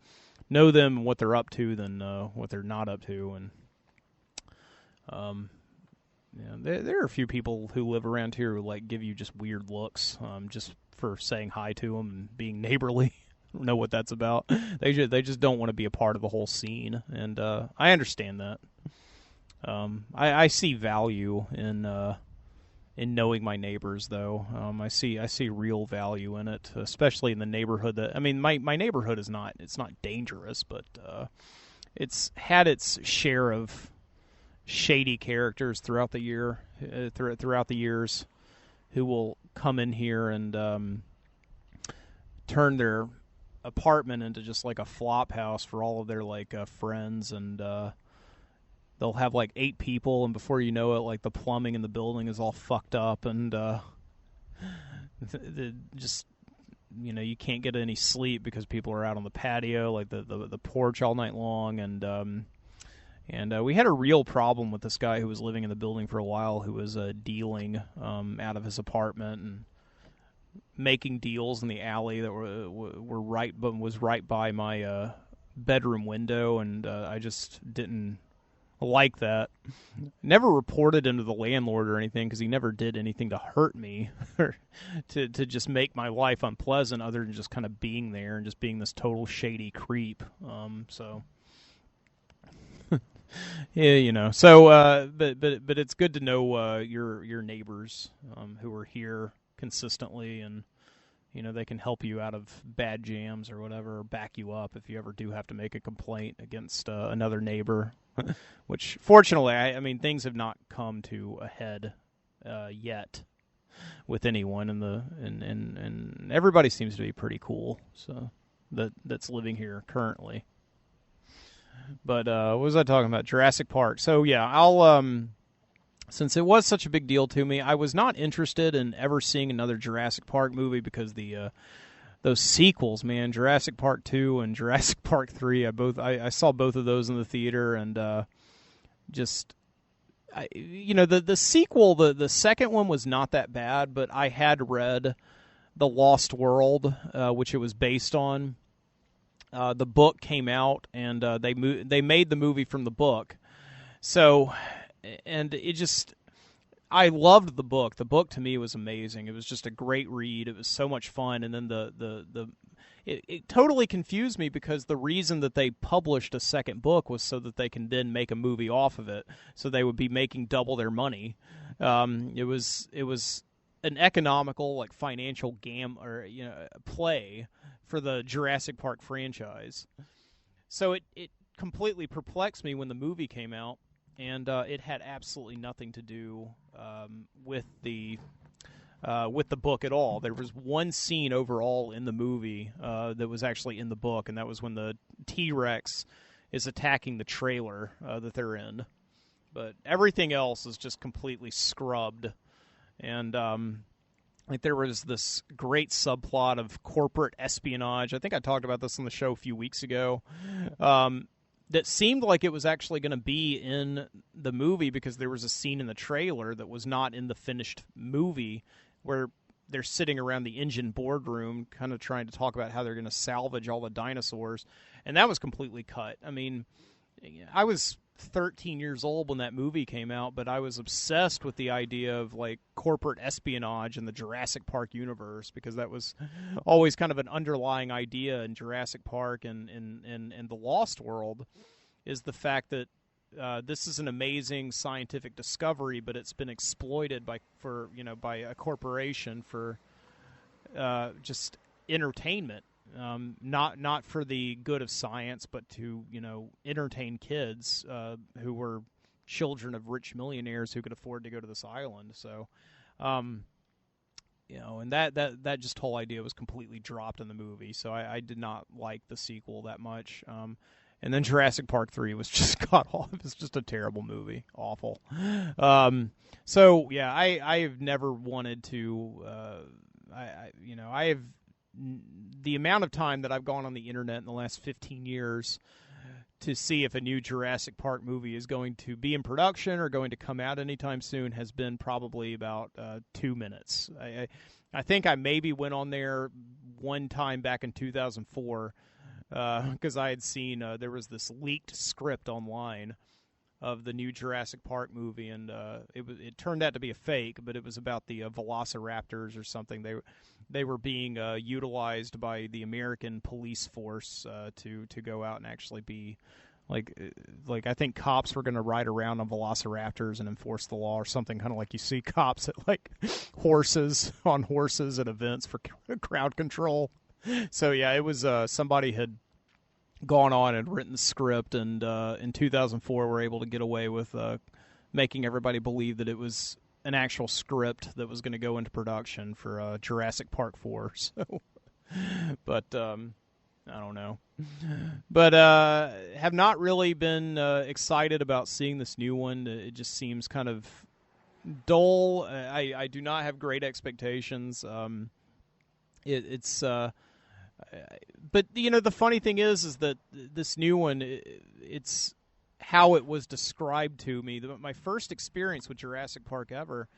know them and what they're up to than what they're not up to. And there are a few people who live around here who give you just weird looks, just for saying hi to them and being neighborly. I don't know what that's about. They just don't want to be a part of the whole scene, and I understand that. I see value in knowing my neighbors, though. I see real value in it, especially in the neighborhood that. I mean, my neighborhood it's not dangerous, but it's had its share of shady characters throughout the years, who will come in here and turn their apartment into just like a flop house for all of their friends, and they'll have 8 people, and before you know it, the plumbing in the building is all fucked up, and just you can't get any sleep because people are out on the patio, the porch all night long, and we had a real problem with this guy who was living in the building for a while, who was dealing out of his apartment and making deals in the alley that were right by my bedroom window, and I just didn't like that. Never reported him to the landlord or anything because he never did anything to hurt me or to just make my life unpleasant, other than just kind of being there and just being this total shady creep. Yeah, So, but it's good to know your neighbors who are here consistently, and they can help you out of bad jams or whatever, or back you up if you ever do have to make a complaint against another neighbor. Which, fortunately, I mean, things have not come to a head yet with anyone, and everybody seems to be pretty cool. So that's living here currently. But what was I talking about? Jurassic Park. So yeah, I'll since it was such a big deal to me, I was not interested in ever seeing another Jurassic Park movie because those sequels, man, Jurassic Park 2 and Jurassic Park 3, I saw both of those in the theater, and the sequel, the second one was not that bad, but I had read The Lost World, which it was based on. The book came out, and they made the movie from the book. So, and it just, I loved the book. The book to me was amazing. It was just a great read. It was so much fun. And then it totally confused me because the reason that they published a second book was so that they can then make a movie off of it. So they would be making double their money. It was an economical, like financial play for the Jurassic Park franchise. So it completely perplexed me when the movie came out. And it had absolutely nothing to do with the book at all. There was one scene overall in the movie that was actually in the book, and that was when the T-Rex is attacking the trailer that they're in. But everything else is just completely scrubbed. And like there was this great subplot of corporate espionage. I think I talked about this on the show a few weeks ago. That seemed like it was actually going to be in the movie because there was a scene in the trailer that was not in the finished movie where they're sitting around the engine boardroom kind of trying to talk about how they're going to salvage all the dinosaurs. And that was completely cut. I mean, I was 13 years old when that movie came out, but I was obsessed with the idea of like corporate espionage in the Jurassic Park universe because that was always kind of an underlying idea in Jurassic Park and the Lost World is the fact that this is an amazing scientific discovery, but it's been exploited by a corporation for just entertainment. Not for the good of science, but to entertain kids who were children of rich millionaires who could afford to go to this island. So, and that just whole idea was completely dropped in the movie. So I did not like the sequel that much. And then Jurassic Park 3 was just cut off. It was just a terrible movie, awful. So yeah, I have never wanted to. I have. The amount of time that I've gone on the internet in the last 15 years to see if a new Jurassic Park movie is going to be in production or going to come out anytime soon has been probably about 2 minutes. I think I maybe went on there one time back in 2004 because I had seen there was this leaked script online of the new Jurassic Park movie, and it turned out to be a fake, but it was about the velociraptors or something. They were being utilized by the American police force to go out and actually be like I think cops were going to ride around on velociraptors and enforce the law or something, kind of like you see cops at like horses at events for crowd control. So yeah, it was somebody had gone on and written the script, and in 2004 were able to get away with making everybody believe that it was an actual script that was going to go into production for Jurassic Park 4. So, but I don't know. But have not really been excited about seeing this new one. It just seems kind of dull. I do not have great expectations. It's but the funny thing is that this new one, it's how it was described to me. My first experience with Jurassic Park ever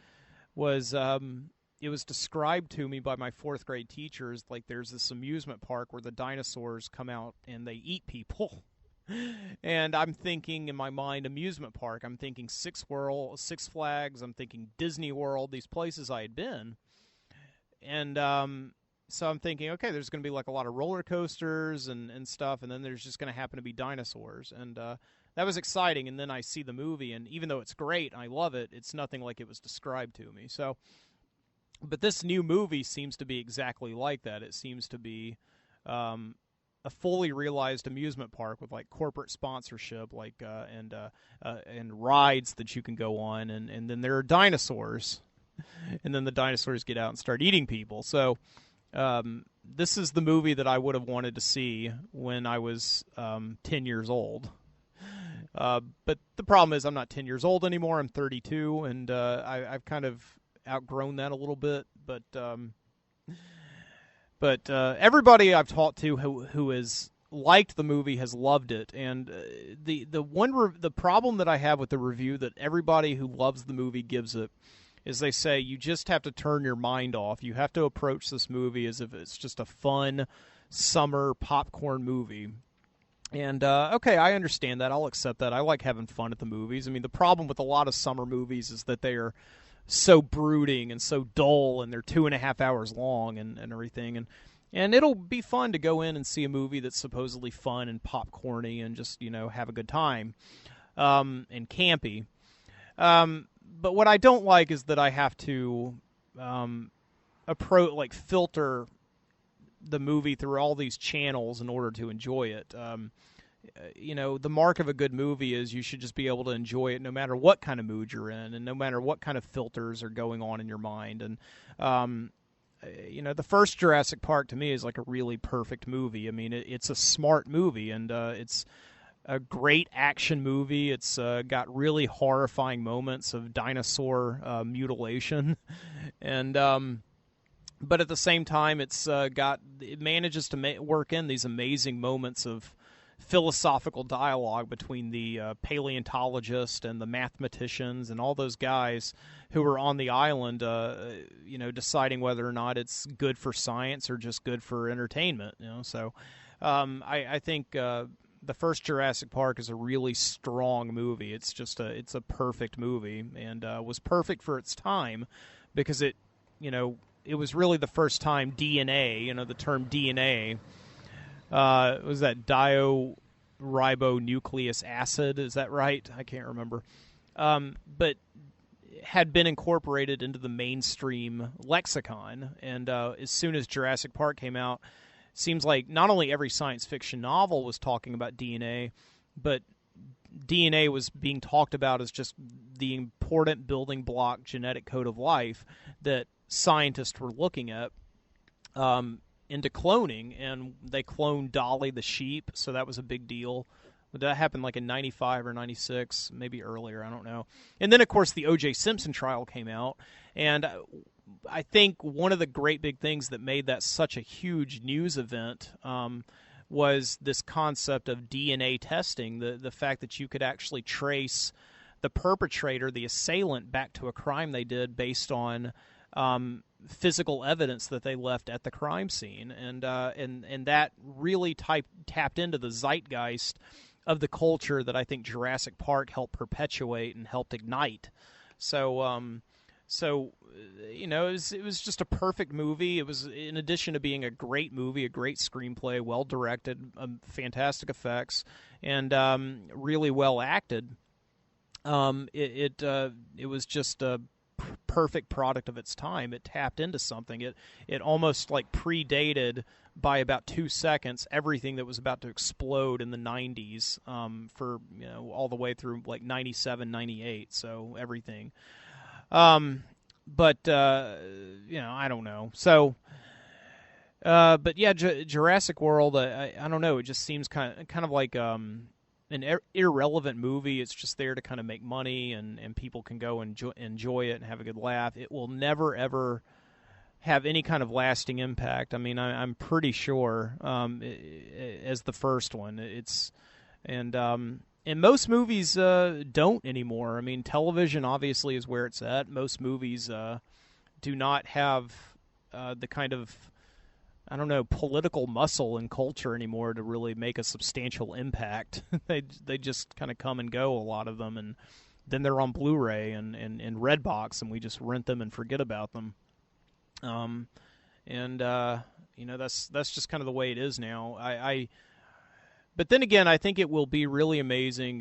was it was described to me by my fourth grade teachers like there's this amusement park where the dinosaurs come out and they eat people. And I'm thinking in my mind amusement park. I'm thinking Six Flags. I'm thinking Disney World, these places I had been. And so I'm thinking, okay, there's going to be like a lot of roller coasters and stuff, and then there's just going to happen to be dinosaurs. And that was exciting. And then I see the movie, and even though it's great and I love it, it's nothing like it was described to me. So, but this new movie seems to be exactly like that. It seems to be a fully realized amusement park with like corporate sponsorship, like and rides that you can go on, and then there are dinosaurs, and then the dinosaurs get out and start eating people. So. This is the movie that I would have wanted to see when I was 10 years old. But the problem is I'm not 10 years old anymore. I'm 32, and I've kind of outgrown that a little bit. But everybody I've talked to who has liked the movie has loved it. And the problem that I have with the review that everybody who loves the movie gives it is they say you just have to turn your mind off. You have to approach this movie as if it's just a fun summer popcorn movie. And, okay, I understand that. I'll accept that. I like having fun at the movies. I mean, the problem with a lot of summer movies is that they are so brooding and so dull, and they're 2.5 hours long and everything. And it'll be fun to go in and see a movie that's supposedly fun and popcorny and just, have a good time, and campy. But what I don't like is that I have to filter the movie through all these channels in order to enjoy it. The mark of a good movie is you should just be able to enjoy it no matter what kind of mood you're in and no matter what kind of filters are going on in your mind. And, the first Jurassic Park to me is like a really perfect movie. I mean, it's a smart movie, and it's a great action movie. It's got really horrifying moments of dinosaur mutilation, and but at the same time, it manages to work in these amazing moments of philosophical dialogue between the paleontologist and the mathematicians and all those guys who are on the island, deciding whether or not it's good for science or just good for entertainment. So I think the first Jurassic Park is a really strong movie. It's just it's a perfect movie, and was perfect for its time because it was really the first time DNA, the term DNA. Was that dioribonucleic acid? Is that right? I can't remember. But had been incorporated into the mainstream lexicon. And as soon as Jurassic Park came out, it seems like not only every science fiction novel was talking about DNA, but DNA was being talked about as just the important building block genetic code of life that scientists were looking at. Into cloning, and they cloned Dolly the sheep, so that was a big deal. That happened like in 95 or 96, maybe earlier, I don't know. And then, of course, the O.J. Simpson trial came out, and I think one of the great big things that made that such a huge news event was this concept of DNA testing, the fact that you could actually trace the perpetrator, the assailant, back to a crime they did based on physical evidence that they left at the crime scene, and that really tapped into the zeitgeist of the culture that I think Jurassic Park helped perpetuate and helped ignite. So it was just a perfect movie. It was, in addition to being a great movie, a great screenplay, well directed, fantastic effects, and really well acted. It was just a perfect product of its time. It tapped into something. It almost like predated by about 2 seconds everything that was about to explode in the 90s, for all the way through like 97, 98. So everything. But I don't know. So, but yeah, Jurassic World. I don't know. It just seems kind of like an irrelevant movie. It's just there to kind of make money, and people can go and enjoy it and have a good laugh. It will never, ever have any kind of lasting impact. I mean, I'm pretty sure, as the first one. And most movies don't anymore. I mean, television obviously is where it's at. Most movies do not have the kind of, I don't know, political muscle and culture anymore to really make a substantial impact. They just kind of come and go, a lot of them, and then they're on Blu-ray and Redbox, and we just rent them and forget about them. That's just kind of the way it is now. But then again, I think it will be really amazing,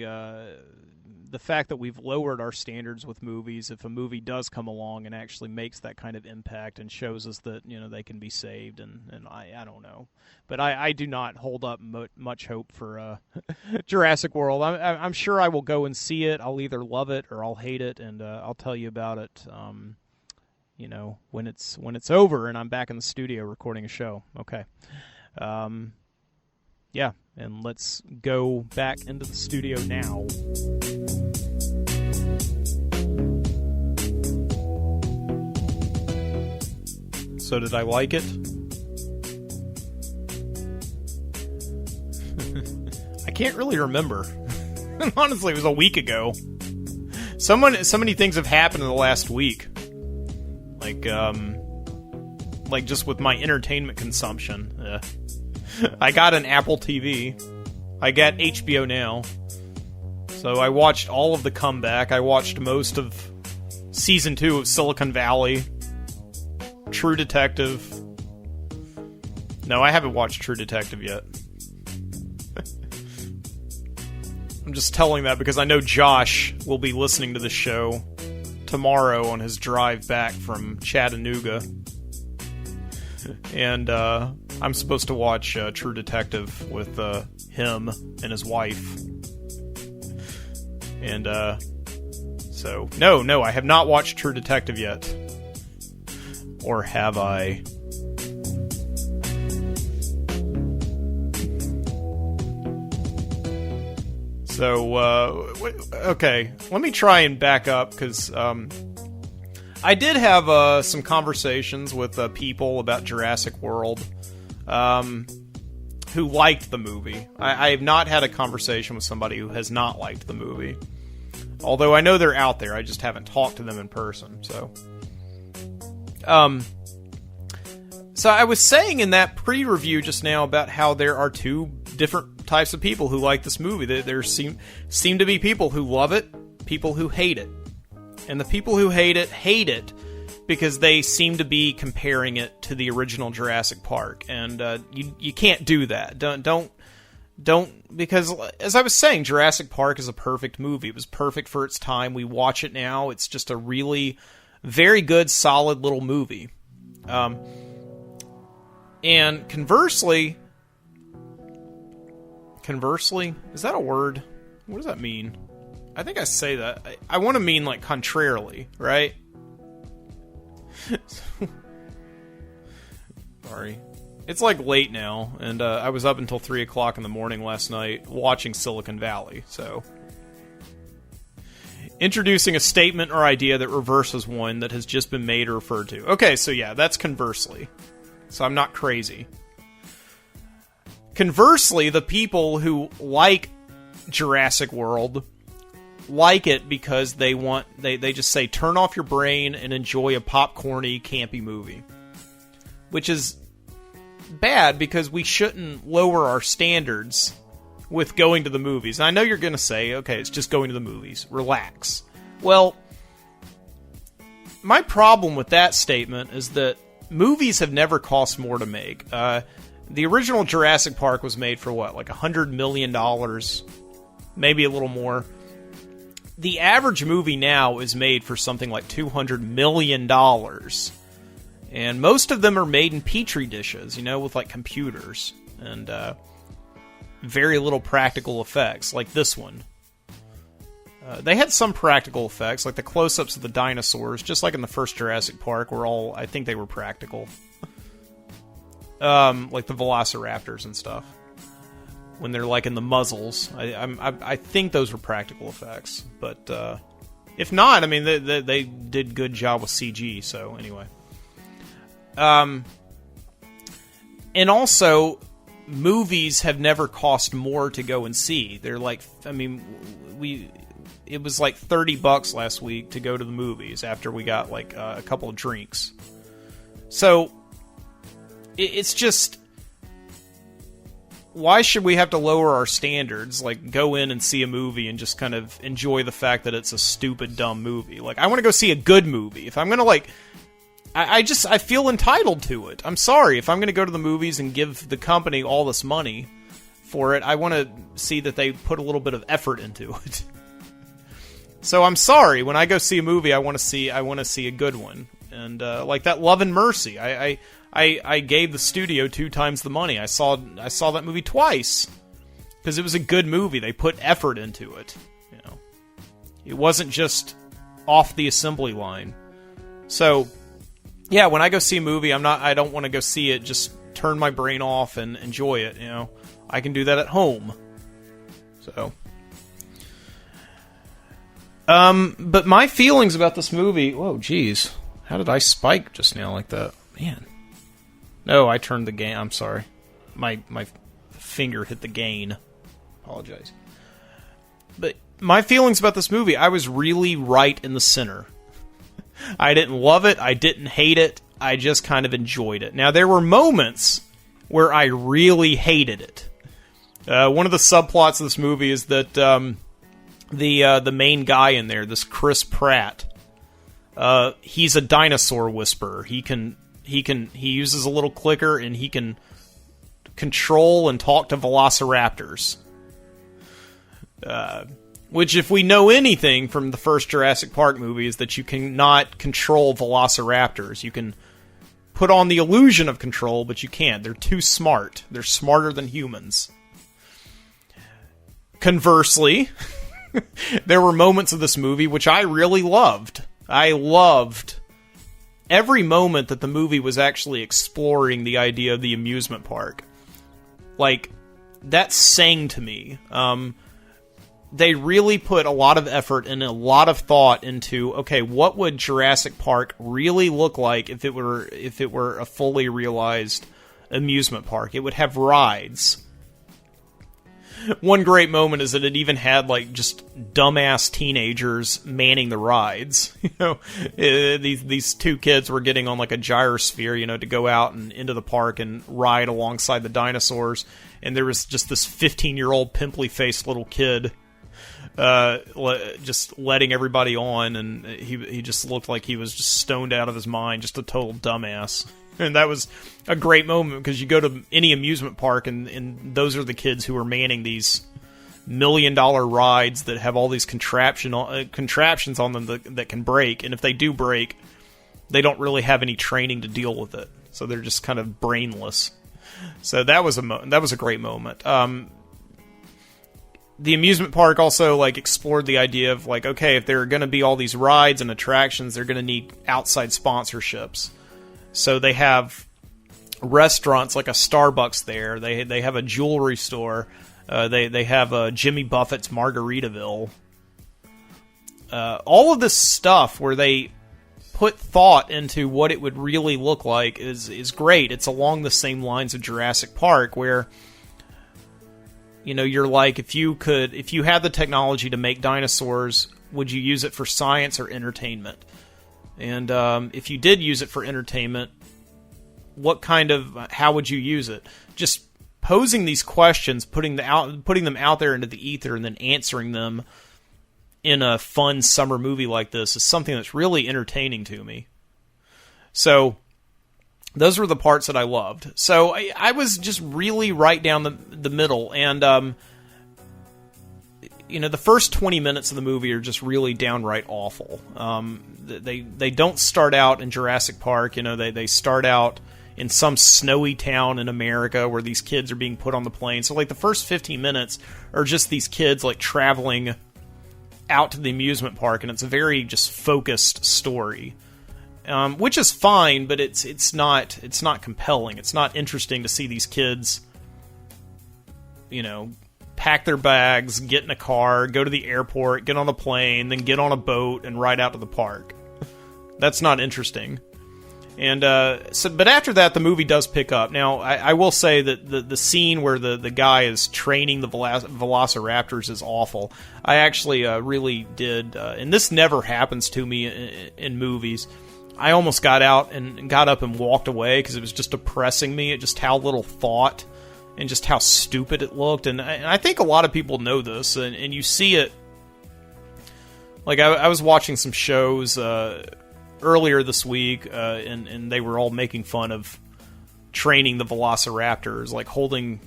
the fact that we've lowered our standards with movies. If a movie does come along and actually makes that kind of impact and shows us that they can be saved, and I don't know, but I do not hold up much hope for Jurassic World. I'm sure I will go and see it. I'll either love it or I'll hate it, and I'll tell you about it. When it's over and I'm back in the studio recording a show. Okay. Yeah, and let's go back into the studio now. So did I like it? I can't really remember. Honestly, it was a week ago. So many things have happened in the last week. Like just with my entertainment consumption. I got an Apple TV. I got HBO Now. So I watched all of The Comeback. I watched most of Season 2 of Silicon Valley. True Detective. No, I haven't watched True Detective yet. I'm just telling that because I know Josh will be listening to the show tomorrow on his drive back from Chattanooga. And I'm supposed to watch True Detective with him and his wife. And so, no, I have not watched True Detective yet. Or have I? So, okay, let me try and back up, because I did have some conversations with people about Jurassic World who liked the movie. I have not had a conversation with somebody who has not liked the movie. Although I know they're out there, I just haven't talked to them in person, so... So I was saying in that pre-review just now about how there are two different types of people who like this movie. There seem to be people who love it, people who hate it. And the people who hate it because they seem to be comparing it to the original Jurassic Park. And you can't do that. Don't, because as I was saying, Jurassic Park is a perfect movie. It was perfect for its time. We watch it now. It's just a really very good, solid little movie. And conversely, is that a word? What does that mean? I think I say that. I want to mean like contrarily, right? Sorry. It's like late now, and I was up until 3 o'clock in the morning last night watching Silicon Valley, so... Introducing a statement or idea that reverses one that has just been made or referred to. Okay, so yeah, that's conversely. So I'm not crazy. Conversely, the people who like Jurassic World like it because they just say, turn off your brain and enjoy a popcorny, campy movie. Which is bad because we shouldn't lower our standards with going to the movies. And I know you're going to say, okay, it's just going to the movies. Relax. Well, my problem with that statement is that movies have never cost more to make. The original Jurassic Park was made for what, like $100 million? Maybe a little more. The average movie now is made for something like $200 million. And most of them are made in petri dishes, with like computers. And, very little practical effects, like this one. They had some practical effects, like the close-ups of the dinosaurs, just like in the first Jurassic Park, I think they were practical. Like the velociraptors and stuff. When they're like in the muzzles. I think those were practical effects. But if not, I mean, they did a good job with CG, so anyway. And also... movies have never cost more to go and see. They're like, I mean, it was like $30 last week to go to the movies after we got like a couple of drinks. So it's just, why should we have to lower our standards? Like, go in and see a movie and just kind of enjoy the fact that it's a stupid, dumb movie. Like, I want to go see a good movie. If I'm gonna like, I feel entitled to it. I'm sorry. If I'm going to go to the movies and give the company all this money for it, I want to see that they put a little bit of effort into it. So I'm sorry. When I go see a movie, I want to see a good one. And like that Love and Mercy, I gave the studio 2 times the money. I saw that movie twice because it was a good movie. They put effort into it. It wasn't just off the assembly line. So. Yeah, when I go see a movie, I don't want to go see it, just turn my brain off and enjoy it, I can do that at home. So. But my feelings about this movie, whoa, geez. How did I spike just now like that? Man. No, I turned the gain, I'm sorry. My finger hit the gain. Apologize. But my feelings about this movie, I was really right in the center. I didn't love it. I didn't hate it. I just kind of enjoyed it. Now, there were moments where I really hated it. One of the subplots of this movie is that the main guy in there, this Chris Pratt, he's a dinosaur whisperer. He uses a little clicker and he can control and talk to velociraptors. Which, if we know anything from the first Jurassic Park movie, is that you cannot control velociraptors. You can put on the illusion of control, but you can't. They're too smart. They're smarter than humans. Conversely, there were moments of this movie which I really loved. I loved every moment that the movie was actually exploring the idea of the amusement park. Like, that sang to me. They really put a lot of effort and a lot of thought into, okay, what would Jurassic Park really look like if it were a fully realized amusement park? It would have rides. One great moment is that it even had, like, just dumbass teenagers manning the rides. You know, these two kids were getting on, like, a gyrosphere, you know, to go out and into the park and ride alongside the dinosaurs. And there was just this 15-year-old pimply-faced little kid just letting everybody on, and he just looked like he was just stoned out of his mind, just a total dumbass. And that was a great moment, because you go to any amusement park, and those are the kids who are manning these $1 million rides that have all these contraptions on them that can break, and if they do break, they don't really have any training to deal with it, so they're just kind of brainless. So that was a great moment. The amusement park also, like, explored the idea of, like, okay, if there are going to be all these rides and attractions, they're going to need outside sponsorships. So they have restaurants like a Starbucks there. They have a jewelry store. They have Jimmy Buffett's Margaritaville. All of this stuff where they put thought into what it would really look like is great. It's along the same lines of Jurassic Park, where, you know, you're like, if you had the technology to make dinosaurs, would you use it for science or entertainment? And if you did use it for entertainment, how would you use it? Just posing these questions, putting them out there into the ether, and then answering them in a fun summer movie like this is something that's really entertaining to me. So those were the parts that I loved. So I was just really right down the middle, and you know, the first 20 minutes of the movie are just really downright awful. They don't start out in Jurassic Park. You know, they start out in some snowy town in America where these kids are being put on the plane. So, like, the first 15 minutes are just these kids, like, traveling out to the amusement park, and it's a very just focused story. Which is fine, but it's not compelling. It's not interesting to see these kids, you know, pack their bags, get in a car, go to the airport, get on a plane, then get on a boat and ride out to the park. That's not interesting. And but after that, the movie does pick up. Now, I will say that the scene where the guy is training the velociraptors is awful. I actually really did, and this never happens to me in movies. I almost got up and walked away because it was just depressing me at just how little thought and just how stupid it looked. And I think a lot of people know this, and you see it. Like, I was watching some shows earlier this week, and they were all making fun of training the velociraptors, like holding,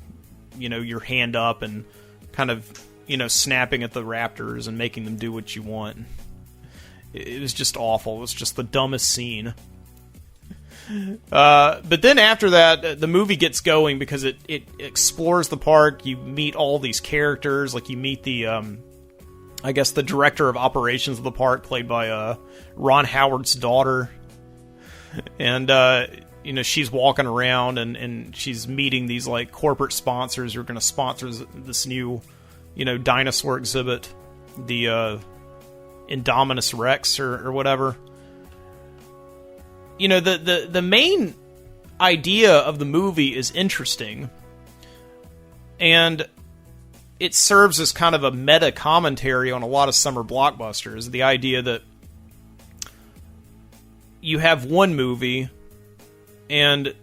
you know, your hand up and kind of, you know, snapping at the raptors and making them do what you want. It was just awful. It was just the dumbest scene. But then after that, the movie gets going because it explores the park. You meet all these characters. Like, you meet the, I guess, the director of operations of the park, played by Ron Howard's daughter. And, you know, she's walking around and she's meeting these, like, corporate sponsors who are going to sponsor this new, you know, dinosaur exhibit. The, Indominus Rex or whatever. You know, the main idea of the movie is interesting, and it serves as kind of a meta commentary on a lot of summer blockbusters. The idea that you have one movie and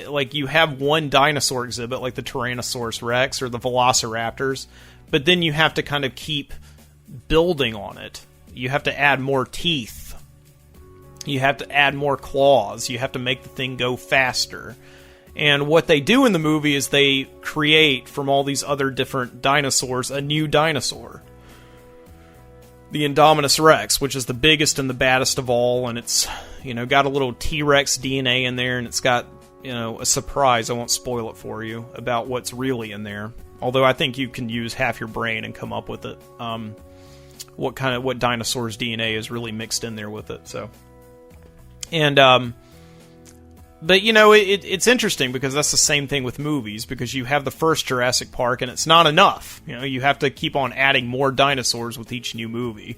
like, you have one dinosaur exhibit, like the Tyrannosaurus Rex or the Velociraptors, but then you have to kind of keep building on it. You have to add more teeth, You have to add more claws. You have to make the thing go faster. And what they do in the movie is they create, from all these other different dinosaurs, a new dinosaur. The Indominus Rex, which is the biggest and the baddest of all, and it's, got a little T-Rex DNA in there, and it's got, a surprise, I won't spoil it for you, about what's really in there. Although I think you can use half your brain and come up with it. What dinosaur's DNA is really mixed in there with it, so. And, but, it's interesting because that's the same thing with movies, because you have the first Jurassic Park and it's not enough. You have to keep on adding more dinosaurs with each new movie.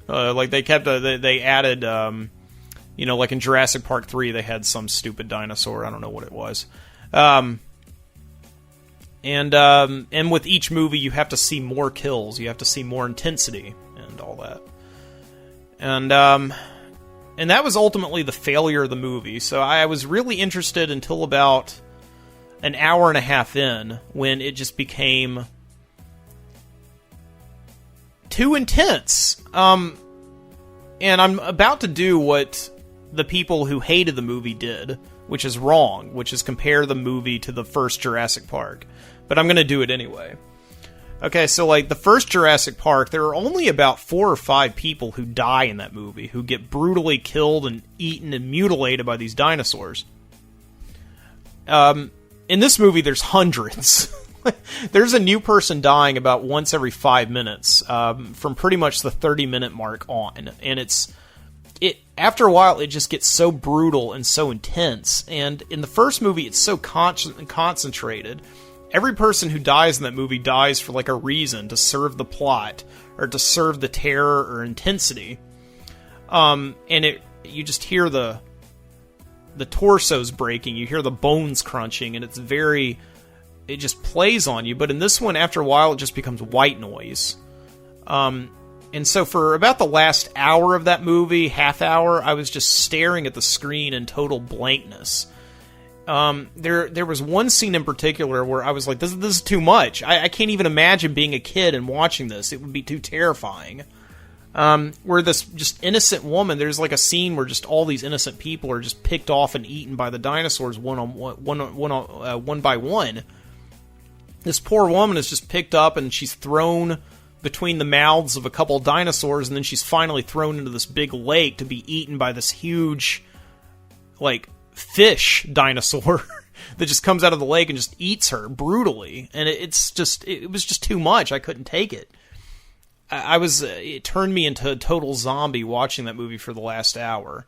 They added, like in Jurassic Park 3, they had some stupid dinosaur. I don't know what it was. And with each movie, you have to see more kills. You have to see more intensity and all that. And that was ultimately the failure of the movie. So I was really interested until about an hour and a half in, when it just became too intense. And I'm about to do what the people who hated the movie did, which is wrong, which is compare the movie to the first Jurassic Park. But I'm going to do it anyway. Okay, so the first Jurassic Park, there are only about 4 or 5 people who die in that movie, who get brutally killed and eaten and mutilated by these dinosaurs. In this movie, there's hundreds. There's a new person dying about once every 5 minutes, from pretty much the 30-minute mark on. And after a while, it just gets so brutal and so intense. And in the first movie, it's so concentrated. Every person who dies in that movie dies for a reason, to serve the plot or to serve the terror or intensity. And you just hear the torsos breaking, you hear the bones crunching, and it just plays on you. But in this one, after a while, it just becomes white noise. And so for about the last hour of that movie, half hour, I was just staring at the screen in total blankness. There was one scene in particular where I was like, this is too much. I can't even imagine being a kid and watching this. It would be too terrifying. Where this just innocent woman, there's a scene where just all these innocent people are just picked off and eaten by the dinosaurs one by one. This poor woman is just picked up and she's thrown between the mouths of a couple of dinosaurs, and then she's finally thrown into this big lake to be eaten by this huge, fish dinosaur that just comes out of the lake and just eats her brutally. And it was just too much. I couldn't take it. It turned me into a total zombie watching that movie for the last hour.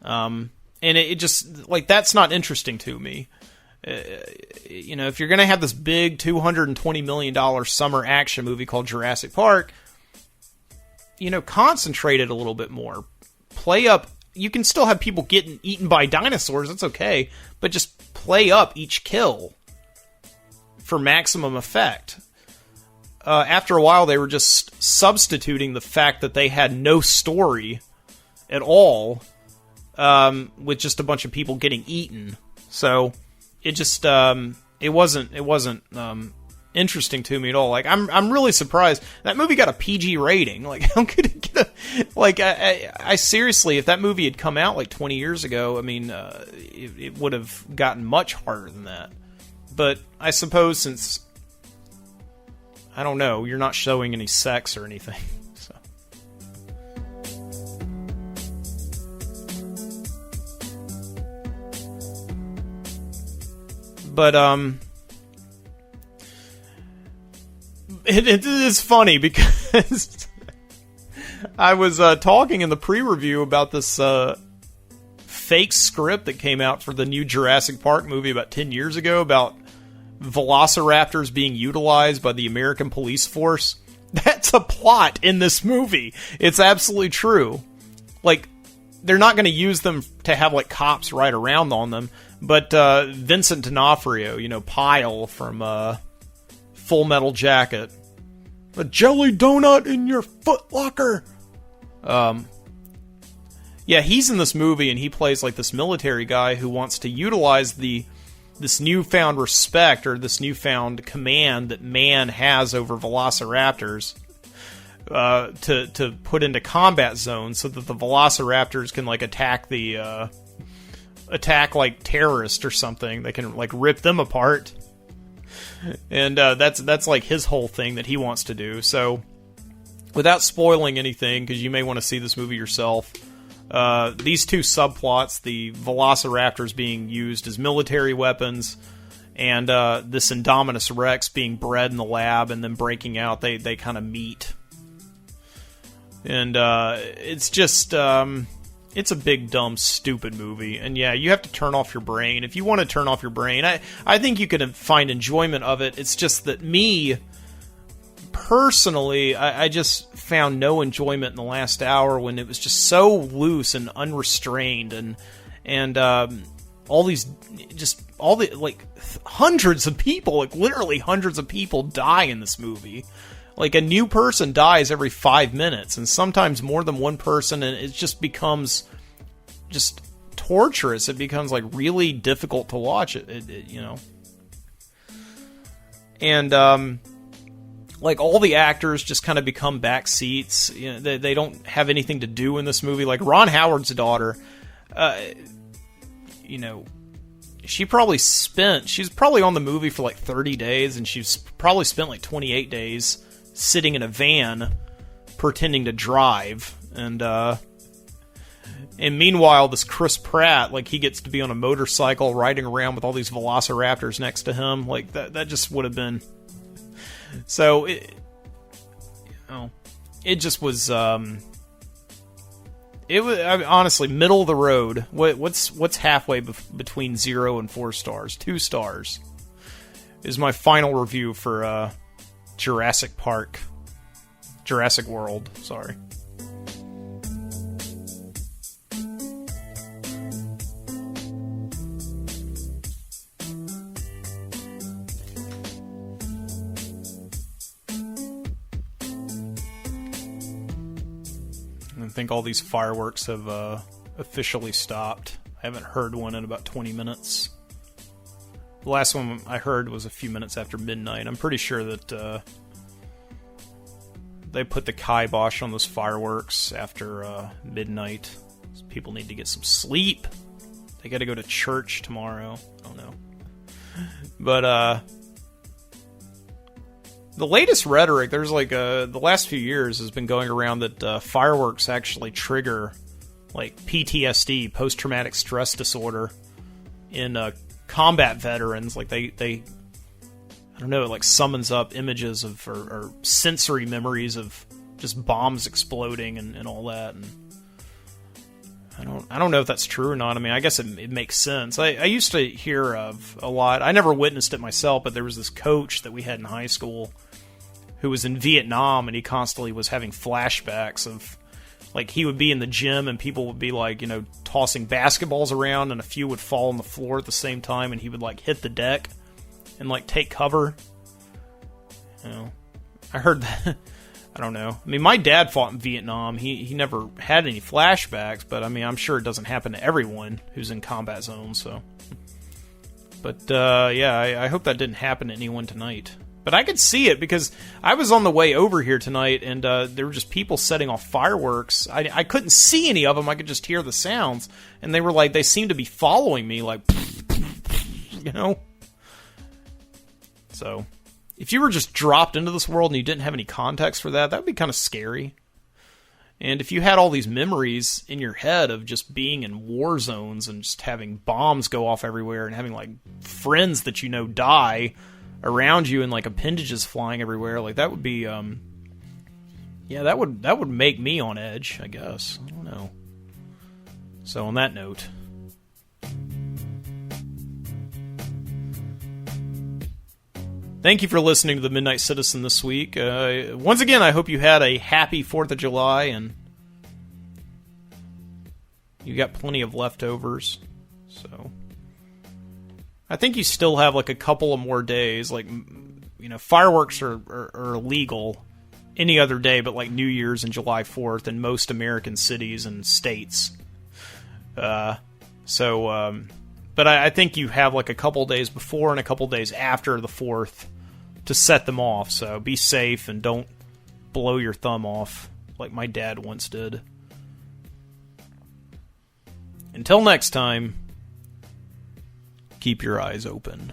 And it just, that's not interesting to me. If you're going to have this big $220 million summer action movie called Jurassic Park, concentrate it a little bit more. Play up. You can still have people getting eaten by dinosaurs, that's okay, but just play up each kill for maximum effect. After a while, they were just substituting the fact that they had no story at all, with just a bunch of people getting eaten. So it just it wasn't interesting to me at all. I'm really surprised that movie got a PG rating. How could it get a I seriously, if that movie had come out 20 years ago, I mean, it would have gotten much harder than that. But I suppose since, I don't know, you're not showing any sex or anything, so. But it is funny because I was talking in the pre-review about this fake script that came out for the new Jurassic Park movie about 10 years ago about velociraptors being utilized by the American police force. That's a plot in this movie. It's absolutely true. They're not going to use them to have cops ride around on them, but Vincent D'Onofrio, Pyle from Full Metal Jacket, a jelly donut in your foot locker. Yeah, he's in this movie and he plays this military guy who wants to utilize this newfound respect or this newfound command that man has over velociraptors to put into combat zones so that the velociraptors can like attack like terrorists or something. They can like rip them apart, and that's like his whole thing that he wants to do. So, without spoiling anything, because you may want to see this movie yourself, these two subplots, the velociraptors being used as military weapons, and this Indominus Rex being bred in the lab and then breaking out, they kind of meet. And it's just, it's a big, dumb, stupid movie. And yeah, you have to turn off your brain. If you want to turn off your brain, I think you can find enjoyment of it. It's just that me, personally, I just found no enjoyment in the last hour when it was just so loose and unrestrained. And all these, like, hundreds of people, like, literally hundreds of people die in this movie. Like, a new person dies every 5 minutes, and sometimes more than one person, and it just becomes just torturous. It becomes, like, really difficult to watch it, you know. And, like, all the actors just kind of become back seats. You know, they don't have anything to do in this movie. Like, Ron Howard's daughter, you know, she's probably on the movie for, like, 30 days, and she's probably spent, like, 28 days sitting in a van pretending to drive, and meanwhile this Chris Pratt, like, he gets to be on a motorcycle riding around with all these velociraptors next to him. Like, that just would have been so it just was it was, I mean, honestly, middle of the road. What's halfway between 0 and 4 stars? 2 stars is my final review for Jurassic World, sorry. I think all these fireworks have officially stopped. I haven't heard one in about 20 minutes. The last one I heard was a few minutes after midnight. I'm pretty sure that they put the kibosh on those fireworks after midnight. People need to get some sleep. They got to go to church tomorrow. I don't know. But the latest rhetoric, there's like the last few years has been going around that fireworks actually trigger like PTSD, post-traumatic stress disorder, in combat veterans. Like they I don't know, it like summons up images of or sensory memories of just bombs exploding and all that. And I don't know if that's true or not. I mean, I guess it makes sense. I used to hear of a lot. I never witnessed it myself, but there was this coach that we had in high school who was in Vietnam, and he constantly was having flashbacks of, like, he would be in the gym and people would be, like, you know, tossing basketballs around, and a few would fall on the floor at the same time, and he would, like, hit the deck and, like, take cover. You know, I heard that. I don't know. I mean, my dad fought in Vietnam. He never had any flashbacks, but I mean, I'm sure it doesn't happen to everyone who's in combat zones, so. But, yeah, I hope that didn't happen to anyone tonight. But I could see it because I was on the way over here tonight, and there were just people setting off fireworks. I couldn't see any of them. I could just hear the sounds, and they were like, they seemed to be following me, like, you know? So, if you were just dropped into this world and you didn't have any context for that, that would be kind of scary. And if you had all these memories in your head of just being in war zones and just having bombs go off everywhere and having, like, friends that you know die around you and, like, appendages flying everywhere, like, that would be, yeah, that would make me on edge, I guess. I don't know. So, on that note, thank you for listening to The Midnight Citizen this week. Once again, I hope you had a happy 4th of July, and you got plenty of leftovers, so I think you still have, like, a couple of more days. Like, you know, fireworks are illegal any other day but, like, New Year's and July 4th in most American cities and states. But I think you have, like, a couple days before and a couple days after the 4th to set them off. So be safe and don't blow your thumb off like my dad once did. Until next time, keep your eyes open.